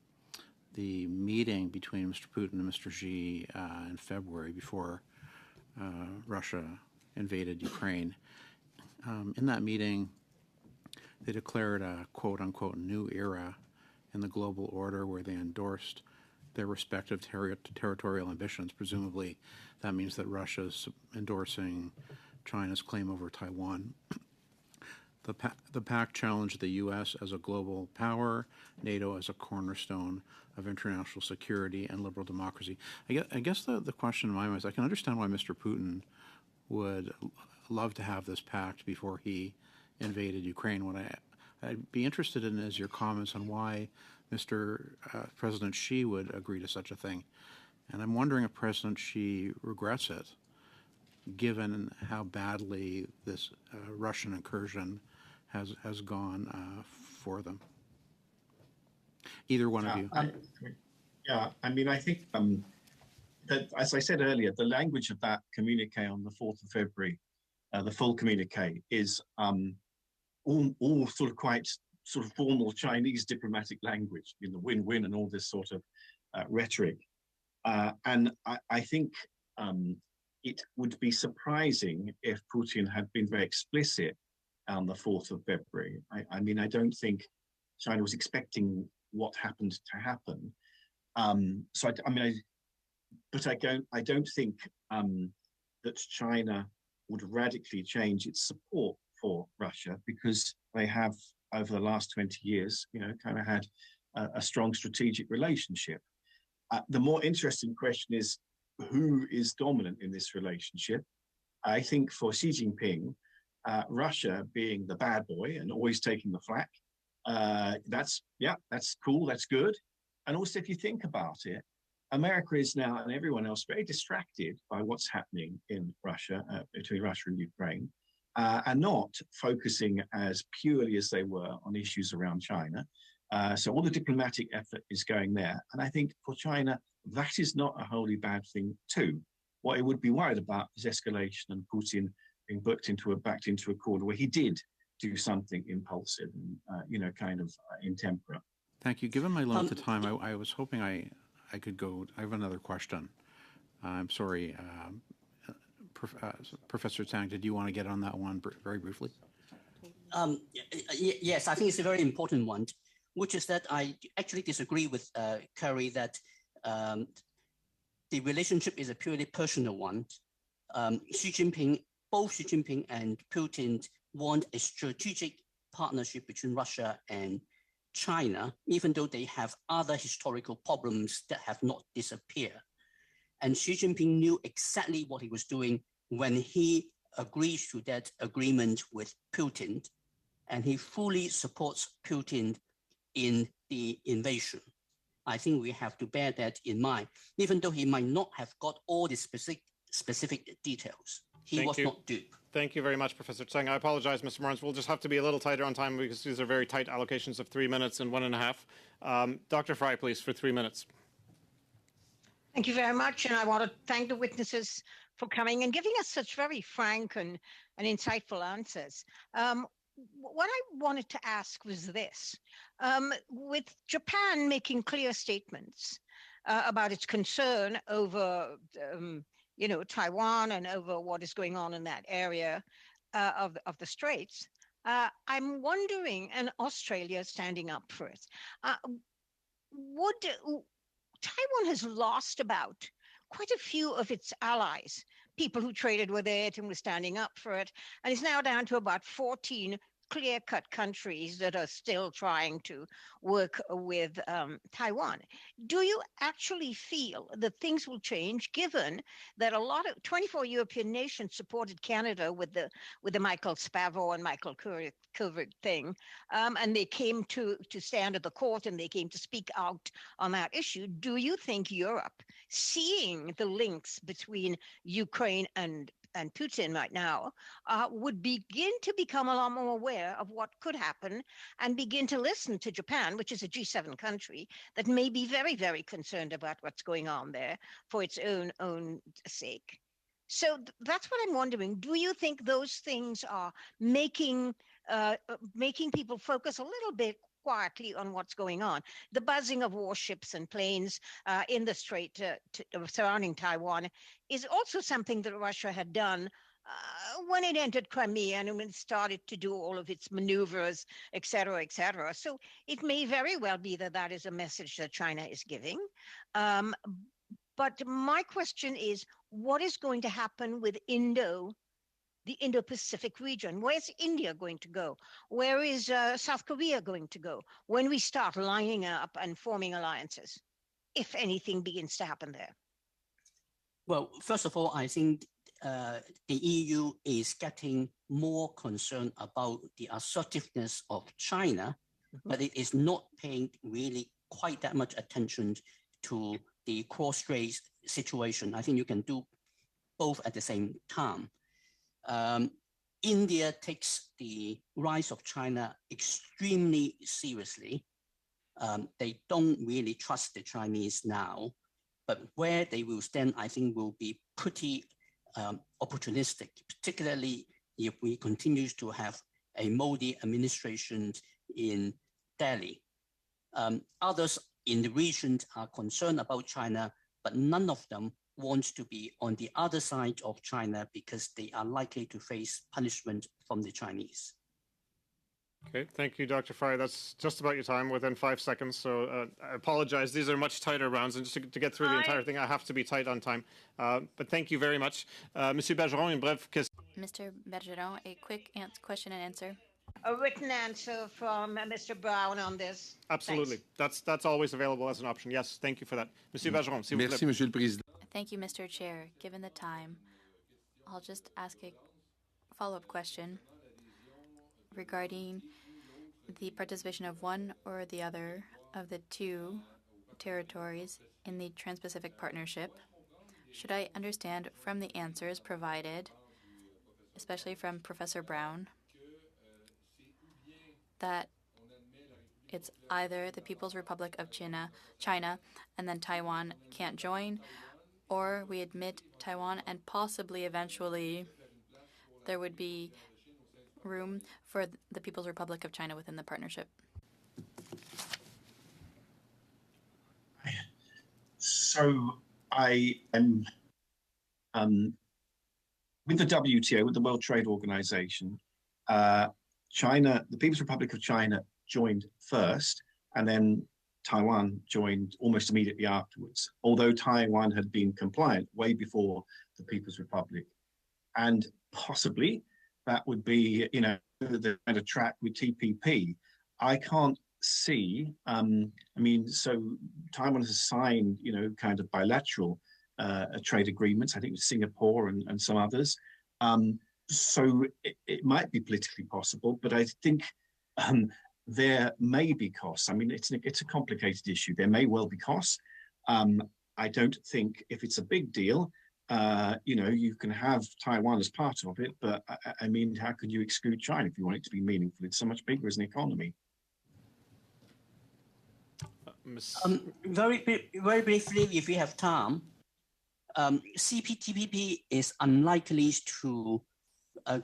the meeting between Mr. Putin and Mr. Xi in February before Russia invaded Ukraine. In that meeting, they declared a quote-unquote new era in the global order where they endorsed their respective territorial ambitions. Presumably, that means that Russia's endorsing China's claim over Taiwan. The pact challenged the U.S. as a global power, NATO as a cornerstone of international security and liberal democracy. I guess the question in my mind is, I can understand why Mr. Putin would love to have this pact before he invaded Ukraine. What I'd be interested in is your comments on why Mr. President Xi would agree to such a thing. And I'm wondering if President Xi regrets it, given how badly this Russian incursion has gone for them. Either one of you. I mean, I think that, as I said earlier, the language of that communique on the 4th of February, the full communique, is all sort of quite sort of formal Chinese diplomatic language, you know, win-win and all this sort of rhetoric. And I think it would be surprising if Putin had been very explicit on the 4th of February. I mean, I don't think China was expecting what happened to happen. But I don't think that China would radically change its support for Russia, because they have, over the last 20 years, you know, kind of had a strong strategic relationship. The more interesting question is, who is dominant in this relationship? I think for Xi Jinping, Russia being the bad boy and always taking the flak, that's cool, that's good. And also, if you think about it, America is now, and everyone else, very distracted by what's happening in Russia, between Russia and Ukraine, and not focusing as purely as they were on issues around China. So all the diplomatic effort is going there. And I think for China, that is not a wholly bad thing too. What it would be worried about is escalation and Putin being backed into a corner where he did do something impulsive and, kind of intemperate. Thank you. Given my limited time, I was hoping I could go. I have another question. I'm sorry. Professor Tang, did you want to get on that one very briefly? Yes, I think it's a very important one, which is that I actually disagree with Kerry that the relationship is a purely personal one. Both Xi Jinping and Putin want a strategic partnership between Russia and China, even though they have other historical problems that have not disappeared. And Xi Jinping knew exactly what he was doing when he agreed to that agreement with Putin, and he fully supports Putin in the invasion. I think we have to bear that in mind, even though he might not have got all the specific details. He was not duped. Thank you very much, Professor Tseng. I apologize, Mr. Morris. We'll just have to be a little tighter on time because these are very tight allocations of 3 minutes and 1.5. Dr. Fry, please, for 3 minutes. Thank you very much. And I want to thank the witnesses for coming and giving us such very frank and insightful answers. What I wanted to ask was this. With Japan making clear statements about its concern over Taiwan and over what is going on in that area of the Straits, I'm wondering, and Australia standing up for it, Taiwan has lost about quite a few of its allies, people who traded with it and were standing up for it, and it's now down to about 14 clear-cut countries that are still trying to work with Taiwan. Do you actually feel that things will change, given that a lot of 24 European nations supported Canada with the Michael Spavor and Michael Kovrig thing, and they came to stand at the court and they came to speak out on that issue? Do you think Europe, seeing the links between Ukraine and Putin right now, would begin to become a lot more aware of what could happen and begin to listen to Japan, which is a G7 country that may be very, very concerned about what's going on there for its own sake? So that's what I'm wondering. Do you think those things are making people focus a little bit quietly on what's going on? The buzzing of warships and planes in the strait surrounding Taiwan is also something that Russia had done when it entered Crimea and when it started to do all of its maneuvers, et cetera, et cetera. So it may very well be that is a message that China is giving. But my question is, what is going to happen with the Indo-Pacific region? Where's India going to go? Where is South Korea going to go when we start lining up and forming alliances, if anything begins to happen there? Well, first of all, I think the EU is getting more concerned about the assertiveness of China, but it is not paying really quite that much attention to the cross-strait situation. I think you can do both at the same time. India takes the rise of China extremely seriously. They don't really trust the Chinese now, but where they will stand, I think, will be pretty opportunistic, particularly if we continue to have a Modi administration in Delhi. Others in the region are concerned about China, but none of them want to be on the other side of China because they are likely to face punishment from the Chinese. Okay, thank you, Dr. Frey. That's just about your time, within 5 seconds. So I apologize. These are much tighter rounds, and just to get through the entire thing, I have to be tight on time. But thank you very much. Monsieur Bergeron, une brève question. Mr. Bergeron, a quick question and answer. A written answer from Mr. Brown on this. Absolutely. Thanks. That's always available as an option. Yes, thank you for that. Monsieur Bergeron, s'il vous plaît. Merci, Monsieur le Président. Thank you, Mr. Chair. Given the time, I'll just ask a follow-up question regarding the participation of one or the other of the two territories in the Trans-Pacific Partnership. Should I understand from the answers provided, especially from Professor Brown, that it's either the People's Republic of China, and then Taiwan can't join, or we admit Taiwan and possibly eventually there would be room for the People's Republic of China within the partnership? So I am with the WTO, with the World Trade Organization. China, the People's Republic of China joined first, and then Taiwan joined almost immediately afterwards, although Taiwan had been compliant way before the People's Republic. And possibly that would be, the kind of track with TPP. I can't see, so Taiwan has signed, kind of bilateral trade agreements, I think with Singapore and some others. So it might be politically possible, but I think there may be costs. I mean, it's a complicated issue. There may well be costs. I don't think if it's a big deal, you can have Taiwan as part of it, but I mean, how could you exclude China if you want it to be meaningful? It's so much bigger as an economy. Very briefly, if we have time, CPTPP is unlikely to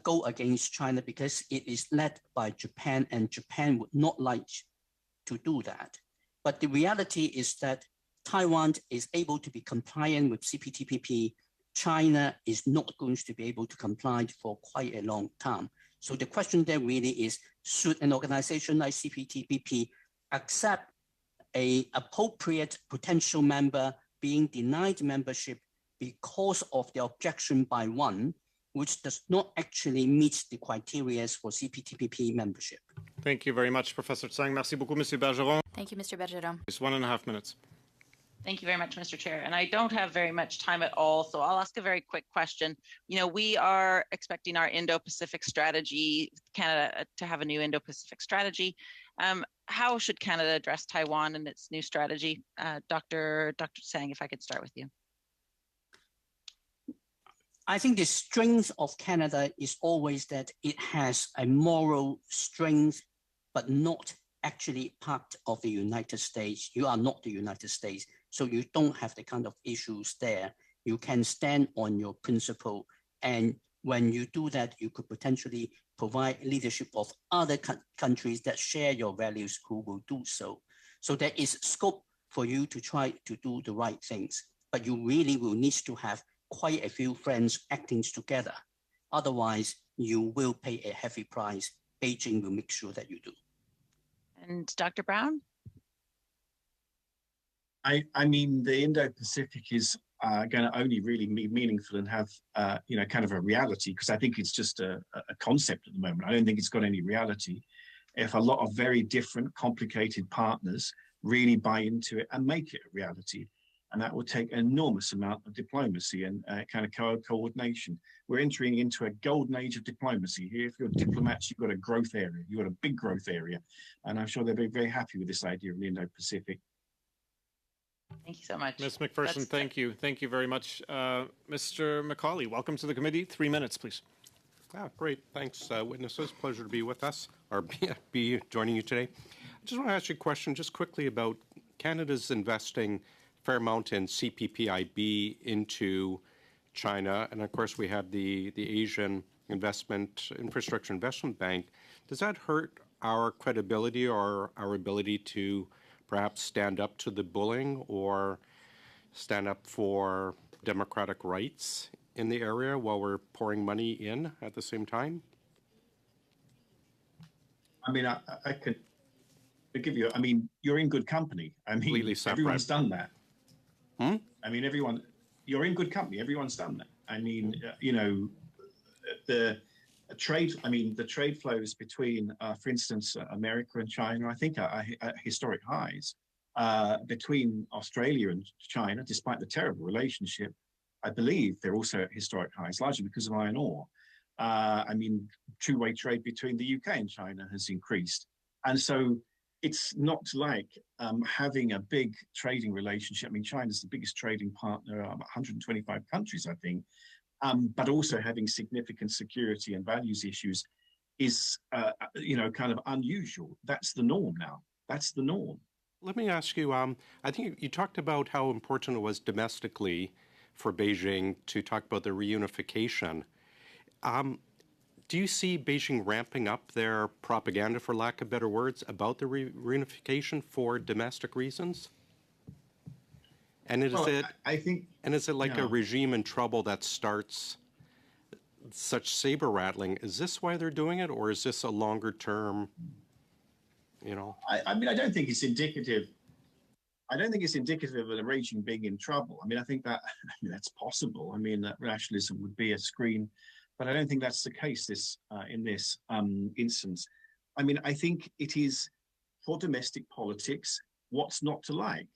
go against China because it is led by Japan, and Japan would not like to do that. But the reality is that Taiwan is able to be compliant with CPTPP. China is not going to be able to comply for quite a long time. So the question there really is, should an organization like CPTPP accept an appropriate potential member being denied membership because of the objection by one, which does not actually meet the criteria for CPTPP membership? Thank you very much, Professor Tsang. Merci beaucoup, Monsieur Bergeron. Thank you, Mr. Bergeron. It's 1.5 minutes. Thank you very much, Mr. Chair. And I don't have very much time at all, so I'll ask a very quick question. We are expecting our Indo-Pacific strategy, Canada, to have a new Indo-Pacific strategy. How should Canada address Taiwan and its new strategy? Dr. Tsang, if I could start with you. I think the strength of Canada is always that it has a moral strength, but not actually part of the United States. You are not the United States, so you don't have the kind of issues there. You can stand on your principle, and when you do that, you could potentially provide leadership of other countries that share your values who will do so. So there is scope for you to try to do the right things, but you really will need to have quite a few friends acting together. Otherwise, you will pay a heavy price. Beijing will make sure that you do. And Dr. Brown? I mean, the Indo-Pacific is going to only really be meaningful and have, kind of a reality, because I think it's just a concept at the moment. I don't think it's got any reality. If a lot of very different, complicated partners really buy into it and make it a reality. And that will take an enormous amount of diplomacy and kind of coordination. We're entering into a golden age of diplomacy here. If you're diplomats, you've got a growth area. You've got a big growth area. And I'm sure they'll be very happy with this idea of the Indo-Pacific. Thank you so much. Ms. McPherson, thank you. Thank you very much. Mr. Macaulay, welcome to the committee. 3 minutes, please. Great. Thanks, witnesses. Pleasure to be with us, or be joining you today. I just want to ask you a question just quickly about Canada's investing a fair amount in CPPIB into China. And of course, we have the Asian Infrastructure Investment Bank. Does that hurt our credibility or our ability to perhaps stand up to the bullying or stand up for democratic rights in the area while we're pouring money in at the same time? I mean, I could give you, you're in good company. Everyone's done that. You're in good company. Everyone's done that. The trade flows between, for instance, America and China, I think are at historic highs. Between Australia and China, despite the terrible relationship, I believe they're also at historic highs, largely because of iron ore. Two-way trade between the UK and China has increased. And so it's not like having a big trading relationship. China's the biggest trading partner of 125 countries, I think. But also having significant security and values issues is, kind of unusual. That's the norm now. That's the norm. Let me ask you, I think you talked about how important it was domestically for Beijing to talk about the reunification. Do you see Beijing ramping up their propaganda, for lack of better words, about the reunification for domestic reasons? And is it like a regime in trouble that starts such saber rattling? Is this why they're doing it, or is this a longer term? I don't think it's indicative. I don't think it's indicative of the regime being in trouble. I think that that's possible. That nationalism would be a screen, but I don't think that's the case in this instance. I think it is for domestic politics what's not to like.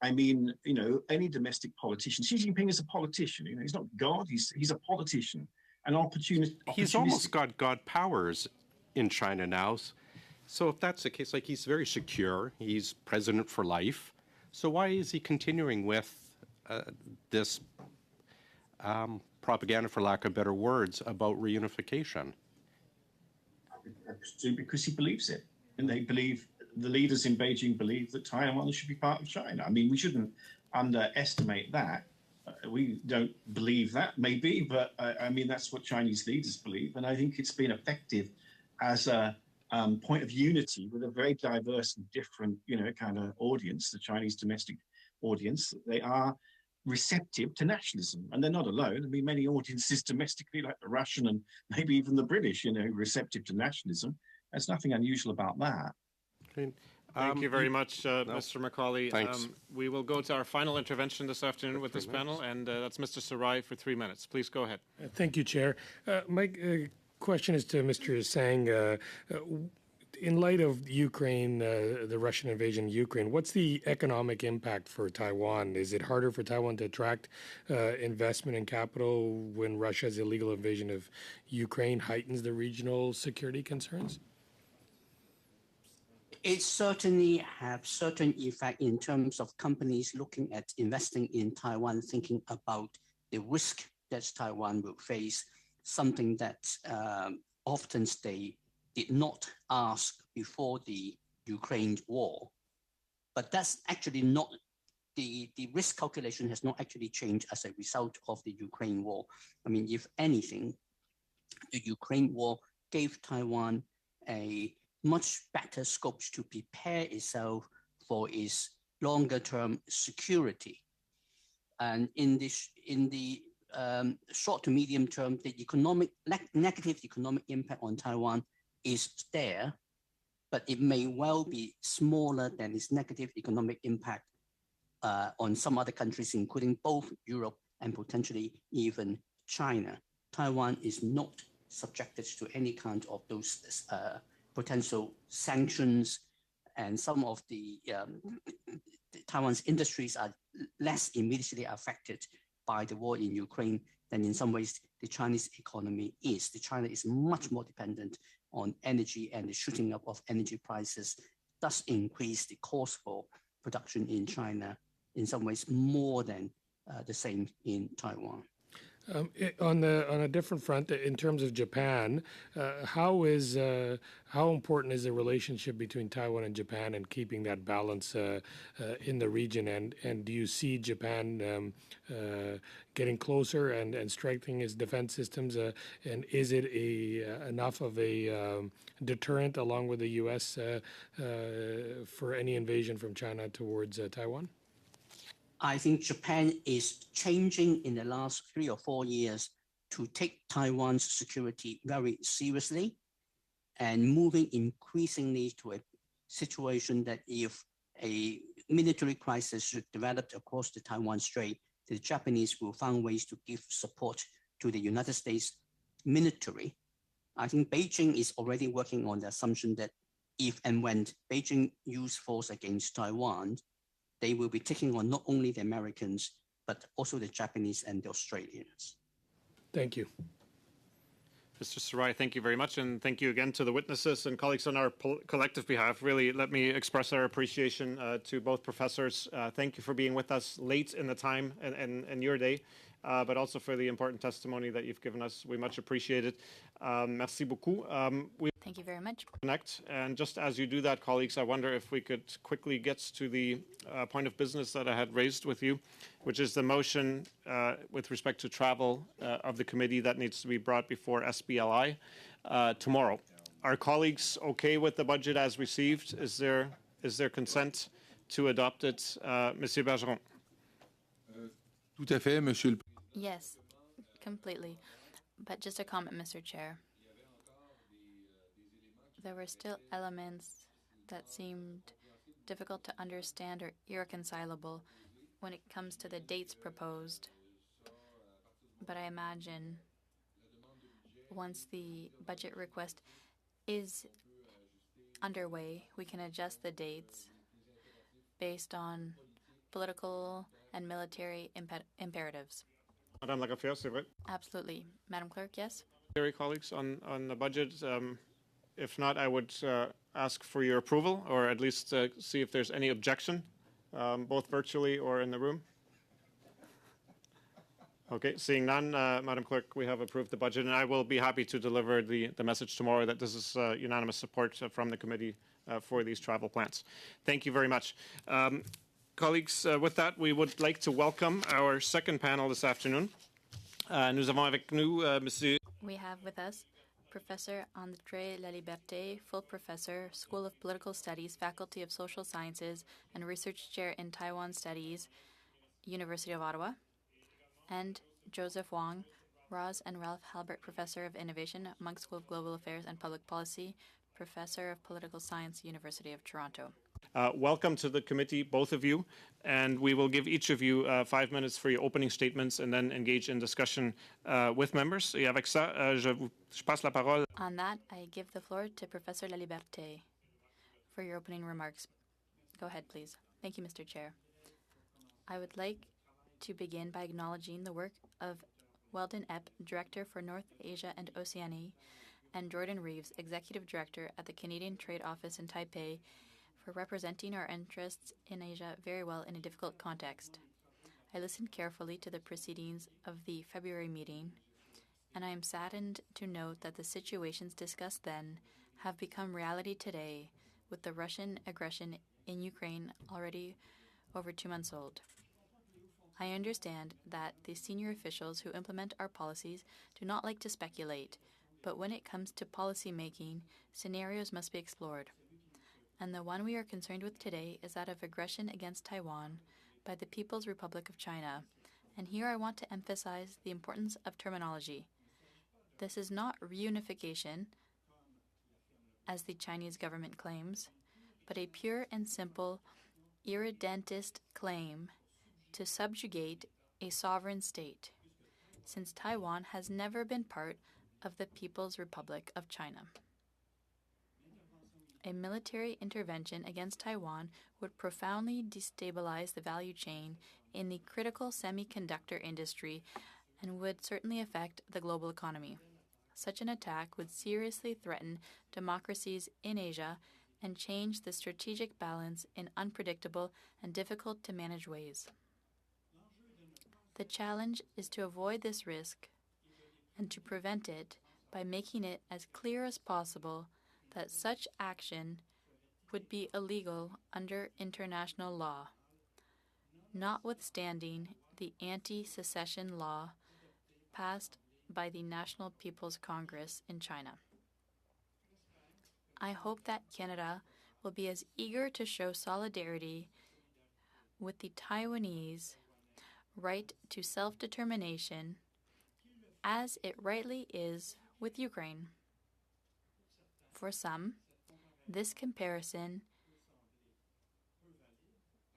Any domestic politician. Xi Jinping is a politician. He's not God. He's a politician. An opportunist. He's almost got God powers in China now. So if that's the case, he's very secure. He's president for life. So why is he continuing with this propaganda, for lack of better words, about reunification? Because he believes it, and the leaders in Beijing believe that Taiwan should be part of China. We shouldn't underestimate that. We don't believe that, maybe, but that's what Chinese leaders believe, and I think it's been effective as a point of unity with a very diverse and different, kind of audience, the Chinese domestic audience. They are receptive to nationalism, and they're not alone. Many audiences domestically, like the Russian and maybe even the British, receptive to nationalism. There's nothing unusual about that. Thank you very much, Mr. Macaulay. Thanks. We will go to our final intervention this afternoon with this panel, and that's Mr. Sarai for 3 minutes. Please go ahead. Thank you, Chair. My question is to Mr. Sang. In light of Ukraine, the Russian invasion of Ukraine, what's the economic impact for Taiwan? Is it harder for Taiwan to attract investment and capital when Russia's illegal invasion of Ukraine heightens the regional security concerns? It certainly have certain effect in terms of companies looking at investing in Taiwan, thinking about the risk that Taiwan will face, something that often they did not ask before the Ukraine war. But that's actually not, the risk calculation has not actually changed as a result of the Ukraine war. If anything, the Ukraine war gave Taiwan a much better scope to prepare itself for its longer term security. And in the short to medium term, the negative economic impact on Taiwan is there, but it may well be smaller than its negative economic impact on some other countries, including both Europe and potentially even China. Taiwan is not subjected to any kind of those potential sanctions, and some of the Taiwan's industries are less immediately affected by the war in Ukraine than in some ways the Chinese economy is. China is much more dependent on energy, and the shooting up of energy prices does increase the cost for production in China in some ways more than the same in Taiwan. On a different front, in terms of Japan, how important is the relationship between Taiwan and Japan and keeping that balance in the region? And do you see Japan getting closer and strengthening its defense systems? And is it enough of a deterrent, along with the U.S., for any invasion from China towards Taiwan? I think Japan is changing in the last 3 or 4 years to take Taiwan's security very seriously and moving increasingly to a situation that if a military crisis should develop across the Taiwan Strait, the Japanese will find ways to give support to the United States military. I think Beijing is already working on the assumption that if and when Beijing use force against Taiwan, they will be taking on not only the Americans, but also the Japanese and the Australians. Thank you. Mr. Sarai, thank you very much. And thank you again to the witnesses and colleagues on our collective behalf. Really, let me express our appreciation to both professors. Thank you for being with us late in the time and your day, but also for the important testimony that you've given us. We much appreciate it. Merci beaucoup. Thank you very much. Connect. And just as you do that, colleagues, I wonder if we could quickly get to the point of business that I had raised with you, which is the motion with respect to travel of the committee that needs to be brought before SBLI tomorrow. Are colleagues okay with the budget as received? Is there consent to adopt it? Monsieur Bergeron. Tout à fait, Monsieur le Yes, completely. But just a comment, Mr. Chair. There were still elements that seemed difficult to understand or irreconcilable when it comes to the dates proposed. But I imagine once the budget request is underway, we can adjust the dates based on political and military imperatives. Madame Lagaffière, c'est vrai. Absolutely. Madam Clerk, yes? Colleagues, on the budget, if not, I would ask for your approval, or at least see if there's any objection, both virtually or in the room. Okay, seeing none, Madam Clerk, we have approved the budget, and I will be happy to deliver the message tomorrow that this is unanimous support from the committee for these travel plans. Thank you very much. Colleagues, with that, we would like to welcome our second panel this afternoon. Nous avons avec nous Monsieur. We have with us Professor André Laliberté, full professor, School of Political Studies, Faculty of Social Sciences, and Research Chair in Taiwan Studies, University of Ottawa, and Joseph Wong, Roz and Ralph Halbert Professor of Innovation, Munk School of Global Affairs and Public Policy, Professor of Political Science, University of Toronto. Welcome to the committee, both of you, and we will give each of you 5 minutes for your opening statements and then engage in discussion with members. Et avec ça, je passe la parole. On that, I give the floor to Professor Laliberté for your opening remarks. Go ahead, please. Thank you, Mr. Chair. I would like to begin by acknowledging the work of Weldon Epp, Director for North Asia and Oceania, and Jordan Reeves, Executive Director at the Canadian Trade Office in Taipei, for representing our interests in Asia very well in a difficult context. I listened carefully to the proceedings of the February meeting, and I am saddened to note that the situations discussed then have become reality today, with the Russian aggression in Ukraine already over 2 months old. I understand that the senior officials who implement our policies do not like to speculate, but when it comes to policy making, scenarios must be explored. And the one we are concerned with today is that of aggression against Taiwan by the People's Republic of China. And here I want to emphasize the importance of terminology. This is not reunification, as the Chinese government claims, but a pure and simple irredentist claim to subjugate a sovereign state, since Taiwan has never been part of the People's Republic of China. A military intervention against Taiwan would profoundly destabilize the value chain in the critical semiconductor industry and would certainly affect the global economy. Such an attack would seriously threaten democracies in Asia and change the strategic balance in unpredictable and difficult to manage ways. The challenge is to avoid this risk and to prevent it by making it as clear as possible that such action would be illegal under international law, notwithstanding the anti-secession law passed by the National People's Congress in China. I hope that Canada will be as eager to show solidarity with the Taiwanese right to self-determination as it rightly is with Ukraine. For some, this comparison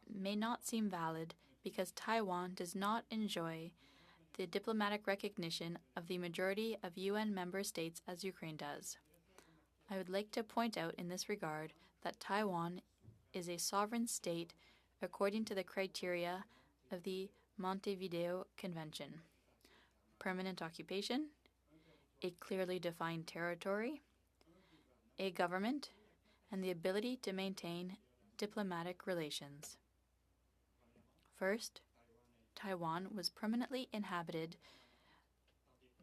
may not seem valid because Taiwan does not enjoy the diplomatic recognition of the majority of UN member states as Ukraine does. I would like to point out in this regard that Taiwan is a sovereign state according to the criteria of the Montevideo Convention: permanent occupation, a clearly defined territory, a government, and the ability to maintain diplomatic relations. First, Taiwan was permanently inhabited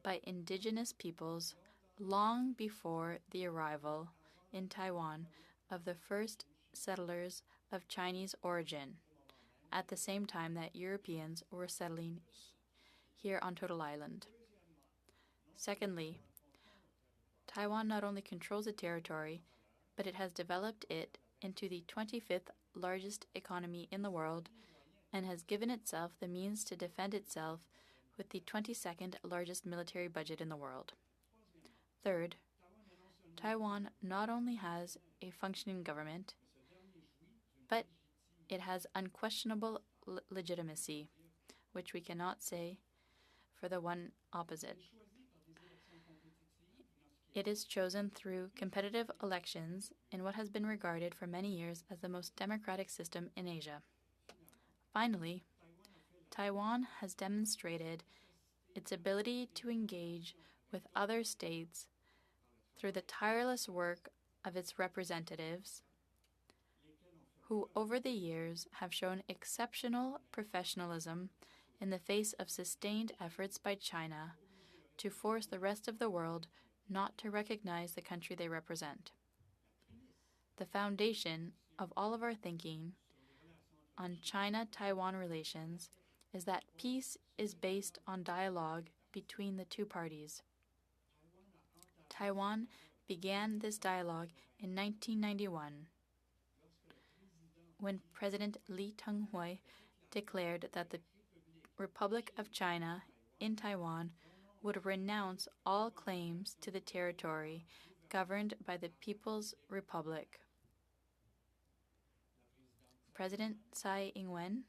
by indigenous peoples long before the arrival in Taiwan of the first settlers of Chinese origin, at the same time that Europeans were settling here on Turtle Island. Secondly, Taiwan not only controls a territory, but it has developed it into the 25th largest economy in the world and has given itself the means to defend itself with the 22nd largest military budget in the world. Third, Taiwan not only has a functioning government, but it has unquestionable legitimacy, which we cannot say for the one opposite. It is chosen through competitive elections in what has been regarded for many years as the most democratic system in Asia. Finally, Taiwan has demonstrated its ability to engage with other states through the tireless work of its representatives, who over the years have shown exceptional professionalism in the face of sustained efforts by China to force the rest of the world not to recognize the country they represent. The foundation of all of our thinking on China-Taiwan relations is that peace is based on dialogue between the two parties. Taiwan began this dialogue in 1991 when President Lee Teng-hui declared that the Republic of China in Taiwan would renounce all claims to the territory governed by the People's Republic. President Tsai Ing-wen,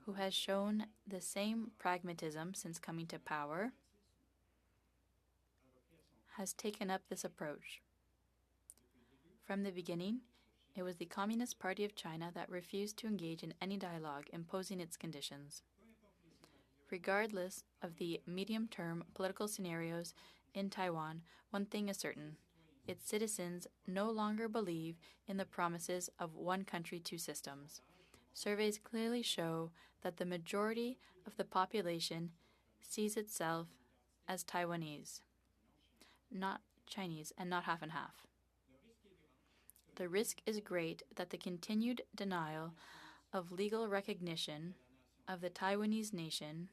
who has shown the same pragmatism since coming to power, has taken up this approach. From the beginning, it was the Communist Party of China that refused to engage in any dialogue imposing its conditions. Regardless of the medium-term political scenarios in Taiwan, one thing is certain: its citizens no longer believe in the promises of one country, two systems. Surveys clearly show that the majority of the population sees itself as Taiwanese, not Chinese, and not half and half. The risk is great that the continued denial of legal recognition of the Taiwanese nation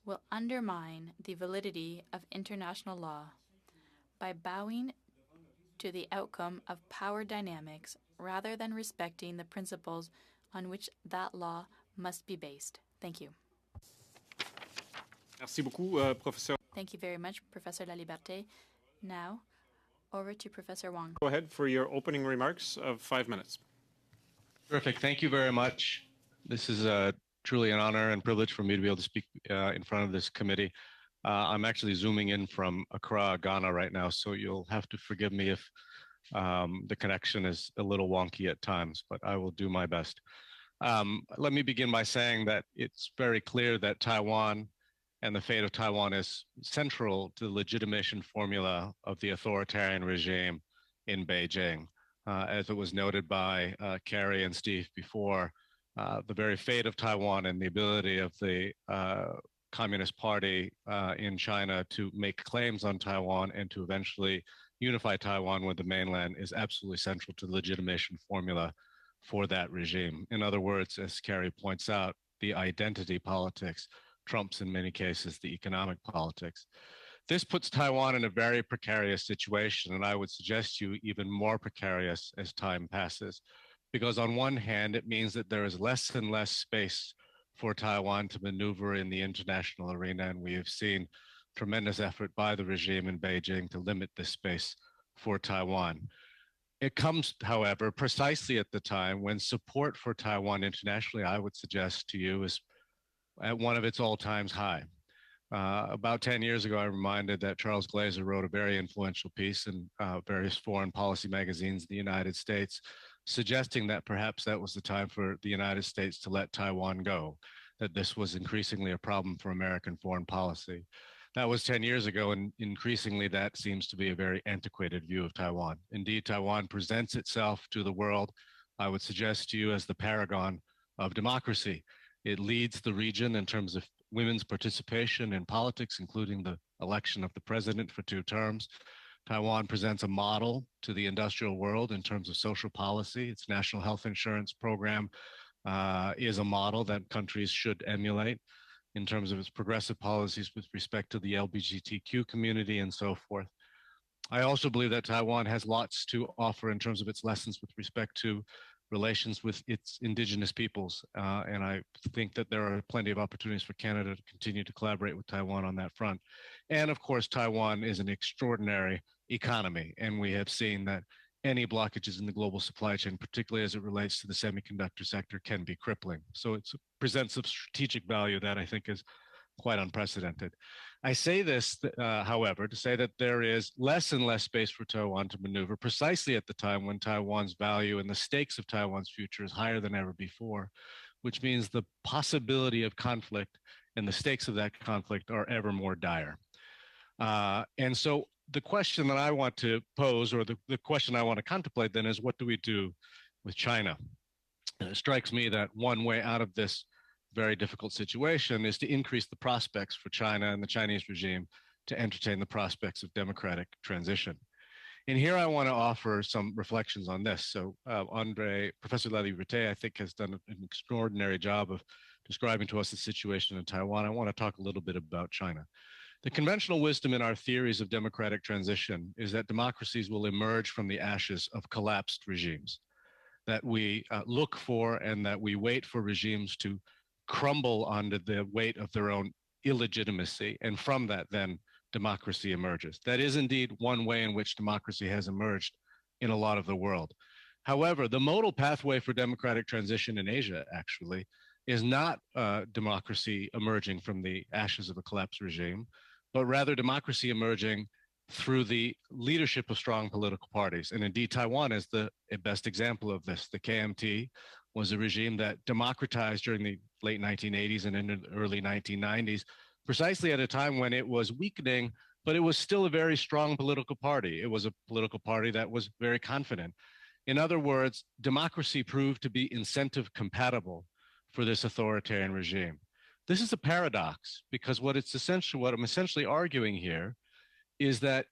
will undermine the validity of international law by bowing to the outcome of power dynamics rather than respecting the principles on which that law must be based. Thank you. Merci beaucoup, Professor. Thank you very much, Professor Laliberté. Now, over to Professor Wang. Go ahead for your opening remarks of 5 minutes. Terrific. Thank you very much. This is truly an honor and privilege for me to be able to speak in front of this committee. I'm actually zooming in from Accra, Ghana right now, so you'll have to forgive me if the connection is a little wonky at times, but I will do my best. Let me begin by saying that it's very clear that Taiwan and the fate of Taiwan is central to the legitimation formula of the authoritarian regime in Beijing. As it was noted by Carrie and Steve before, the very fate of Taiwan and the ability of the Communist Party in China to make claims on Taiwan and to eventually unify Taiwan with the mainland is absolutely central to the legitimation formula for that regime. In other words, as Carrie points out, the identity politics trumps in many cases the economic politics. This puts Taiwan in a very precarious situation, and I would suggest to you even more precarious as time passes, because on one hand, it means that there is less and less space for Taiwan to maneuver in the international arena, and we have seen tremendous effort by the regime in Beijing to limit this space for Taiwan. It comes, however, precisely at the time when support for Taiwan internationally, I would suggest to you, is at one of its all-time high. About 10 years ago, I reminded that Charles Glazer wrote a very influential piece in various foreign policy magazines in the United States, suggesting that perhaps that was the time for the United States to let Taiwan go, that this was increasingly a problem for American foreign policy. That was 10 years ago, and increasingly that seems to be a very antiquated view of Taiwan. Indeed, Taiwan presents itself to the world, I would suggest to you, as the paragon of democracy. It leads the region in terms of women's participation in politics, including the election of the president for 2 terms. Taiwan presents a model to the industrial world in terms of social policy. Its national health insurance program is a model that countries should emulate in terms of its progressive policies with respect to the LGBTQ community and so forth. I also believe that Taiwan has lots to offer in terms of its lessons with respect to relations with its indigenous peoples. And I think that there are plenty of opportunities for Canada to continue to collaborate with Taiwan on that front. And of course, Taiwan is an extraordinary economy. And we have seen that any blockages in the global supply chain, particularly as it relates to the semiconductor sector, can be crippling. So it presents a strategic value that I think is quite unprecedented. I say this, however, to say that there is less and less space for Taiwan to maneuver precisely at the time when Taiwan's value and the stakes of Taiwan's future is higher than ever before, which means the possibility of conflict and the stakes of that conflict are ever more dire. And so the question that I want to pose, or the question I want to contemplate then, is what do we do with China? And it strikes me that one way out of this very difficult situation is to increase the prospects for China and the Chinese regime to entertain the prospects of democratic transition. And here I want to offer some reflections on this. So Professor Laliberte, I think, has done an extraordinary job of describing to us the situation in Taiwan. I want to talk a little bit about China. The conventional wisdom in our theories of democratic transition is that democracies will emerge from the ashes of collapsed regimes, that we look for and that we wait for regimes to crumble under the weight of their own illegitimacy. And from that, then democracy emerges. That is indeed one way in which democracy has emerged in a lot of the world. However, the modal pathway for democratic transition in Asia actually is not democracy emerging from the ashes of a collapsed regime, but rather democracy emerging through the leadership of strong political parties. And indeed, Taiwan is the best example of this. The KMT was a regime that democratized during the late 1980s and into the early 1990s, precisely at a time when it was weakening, but it was still a very strong political party. It was a political party that was very confident. In other words, democracy proved to be incentive compatible for this authoritarian regime. This is a paradox, because what I'm essentially arguing here is that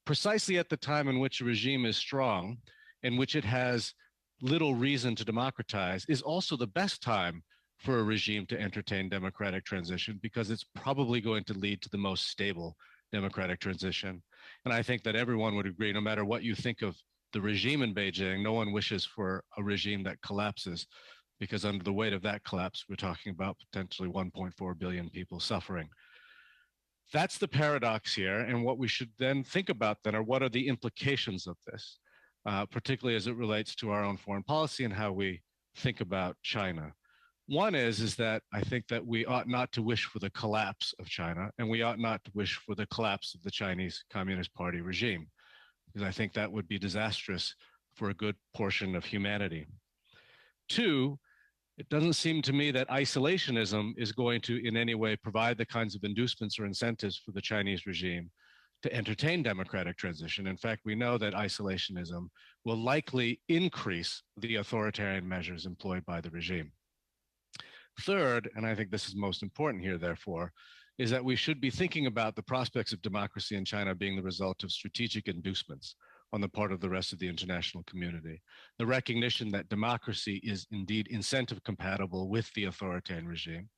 precisely at the time in which a regime is strong, in which it has little reason to democratize, is also the best time for a regime to entertain democratic transition, because it's probably going to lead to the most stable democratic transition. And I think that everyone would agree, no matter what you think of the regime in Beijing, no one wishes for a regime that collapses, because under the weight of that collapse, we're talking about potentially 1.4 billion people suffering. That's the paradox here. And what we should then think about then are what are the implications of this, particularly as it relates to our own foreign policy and how we think about China. One is that I think that we ought not to wish for the collapse of China, and we ought not to wish for the collapse of the Chinese Communist Party regime, because I think that would be disastrous for a good portion of humanity. Two, it doesn't seem to me that isolationism is going to in any way provide the kinds of inducements or incentives for the Chinese regime to entertain democratic transition. In fact, we know that isolationism will likely increase the authoritarian measures employed by the regime. Third, and I think this is most important here, therefore, is that we should be thinking about the prospects of democracy in China being the result of strategic inducements on the part of the rest of the international community. The recognition that democracy is indeed incentive compatible with the authoritarian regime,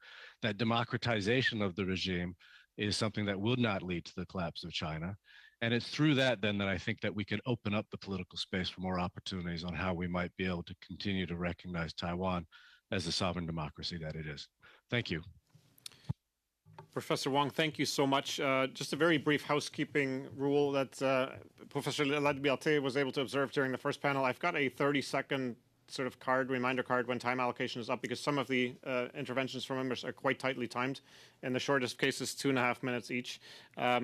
that democratization of the regime is something that will not lead to the collapse of China. And it's through that then that I think that we can open up the political space for more opportunities on how we might be able to continue to recognize Taiwan as the sovereign democracy that it is. Thank you. Professor Wong, thank you so much. Just a very brief housekeeping rule that Professor Ladbiaté was able to observe during the first panel. I've got a 30-second sort of reminder card when time allocation is up, because some of the interventions from members are quite tightly timed. In the shortest cases, 2.5 minutes each.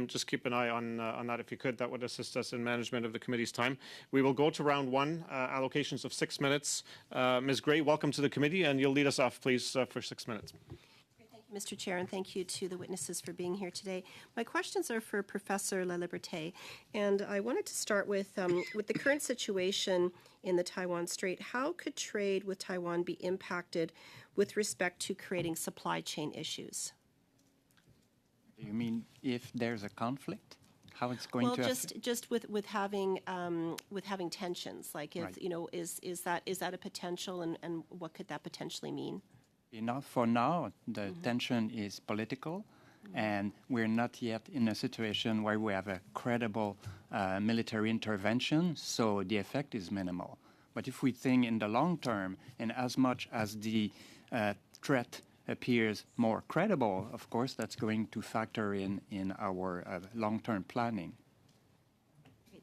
Just keep an eye on that if you could. That would assist us in management of the committee's time. We will go to round one, allocations of 6 minutes. Ms. Gray, welcome to the committee, and you'll lead us off, please, for 6 minutes. Mr. Chair, and thank you to the witnesses for being here today. My questions are for Professor Laliberté, and I wanted to start with the current situation in the Taiwan Strait. How could trade with Taiwan be impacted with respect to creating supply chain issues? You mean if there's a conflict? How it's going to affect? Just with having tensions, like if is that a potential, and what could that potentially mean? For now, the tension is political, and we're not yet in a situation where we have a credible military intervention, so the effect is minimal. But if we think in the long term, and as much as the threat appears more credible, of course, that's going to factor in our long-term planning.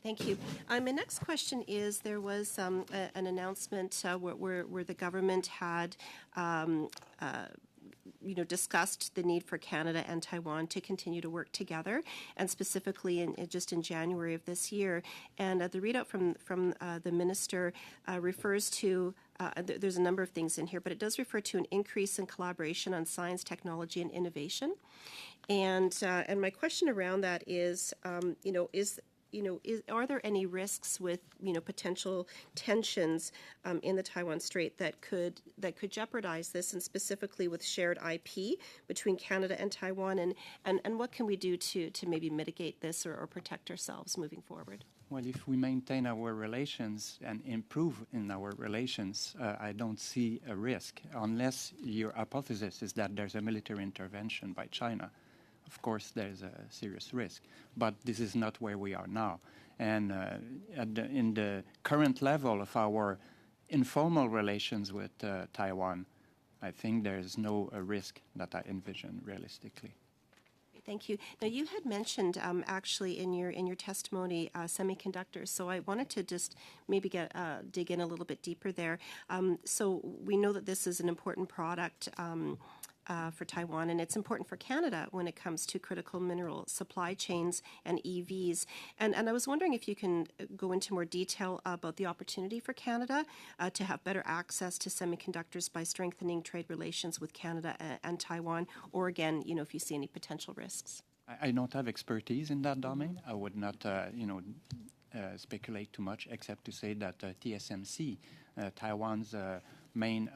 Thank you. My next question is, there was an announcement where the government had discussed the need for Canada and Taiwan to continue to work together, and specifically just in January of this year. And the readout from the minister refers to there's a number of things in here, but it does refer to an increase in collaboration on science, technology, and innovation. And my question around that is, are there any risks with potential tensions in the Taiwan Strait that could jeopardize this, and specifically with shared IP between Canada and Taiwan, and what can we do to maybe mitigate this or protect ourselves moving forward? Well, if we maintain our relations and improve in our relations, I don't see a risk, unless your hypothesis is that there's a military intervention by China. Of course, there's a serious risk, but this is not where we are now. And in the current level of our informal relations with Taiwan, I think there's no risk that I envision realistically. Thank you. Now, you had mentioned actually in your testimony semiconductors, so I wanted to just maybe dig in a little bit deeper there. So we know that this is an important product for Taiwan, and it's important for Canada when it comes to critical mineral supply chains and EVs. And I was wondering if you can go into more detail about the opportunity for Canada to have better access to semiconductors by strengthening trade relations with Canada and Taiwan, or again, if you see any potential risks. I don't have expertise in that domain. I would not, speculate too much, except to say that TSMC, Taiwan's main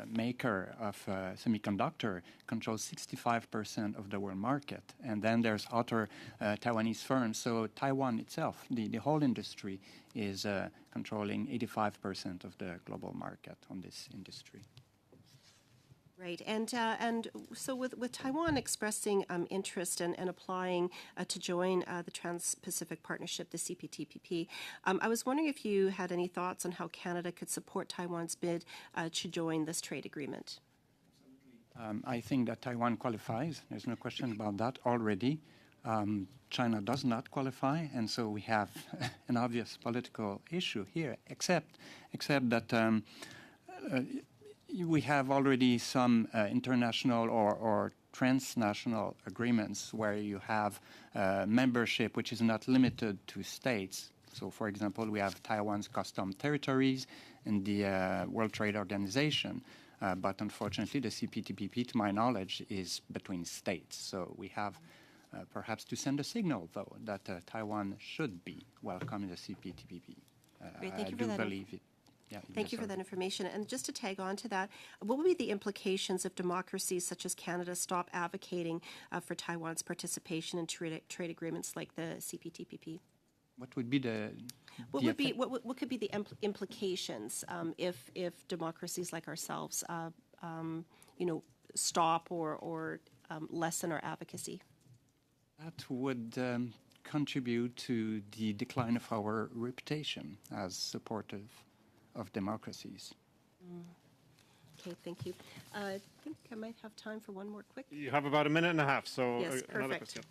maker of semiconductor, controls 65% of the world market. And then there's other Taiwanese firms. So Taiwan itself, the whole industry, is controlling 85% of the global market on this industry. Right, and so with Taiwan expressing interest and applying to join the Trans-Pacific Partnership, the CPTPP, I was wondering if you had any thoughts on how Canada could support Taiwan's bid to join this trade agreement. I think that Taiwan qualifies. There's no question about that already. China does not qualify, and so we have an obvious political issue here, except that we have already some international or transnational agreements where you have membership which is not limited to states. So, for example, we have Taiwan's custom territories in the World Trade Organization. But unfortunately, the CPTPP, to my knowledge, is between states. So we have perhaps to send a signal, though, that Taiwan should be welcome in the CPTPP. Great, thank I you do for that. believe it. Yeah, Thank you for that information. And just to tag on to that, what would be the implications if democracies such as Canada stop advocating for Taiwan's participation in trade agreements like the CPTPP? What would be the what could be the implications if democracies like ourselves, stop or lessen our advocacy? That would contribute to the decline of our reputation as supportive of democracies. Okay, thank you. I think I might have time for one more quick. You have about a minute and a half, so yes, another perfect. question.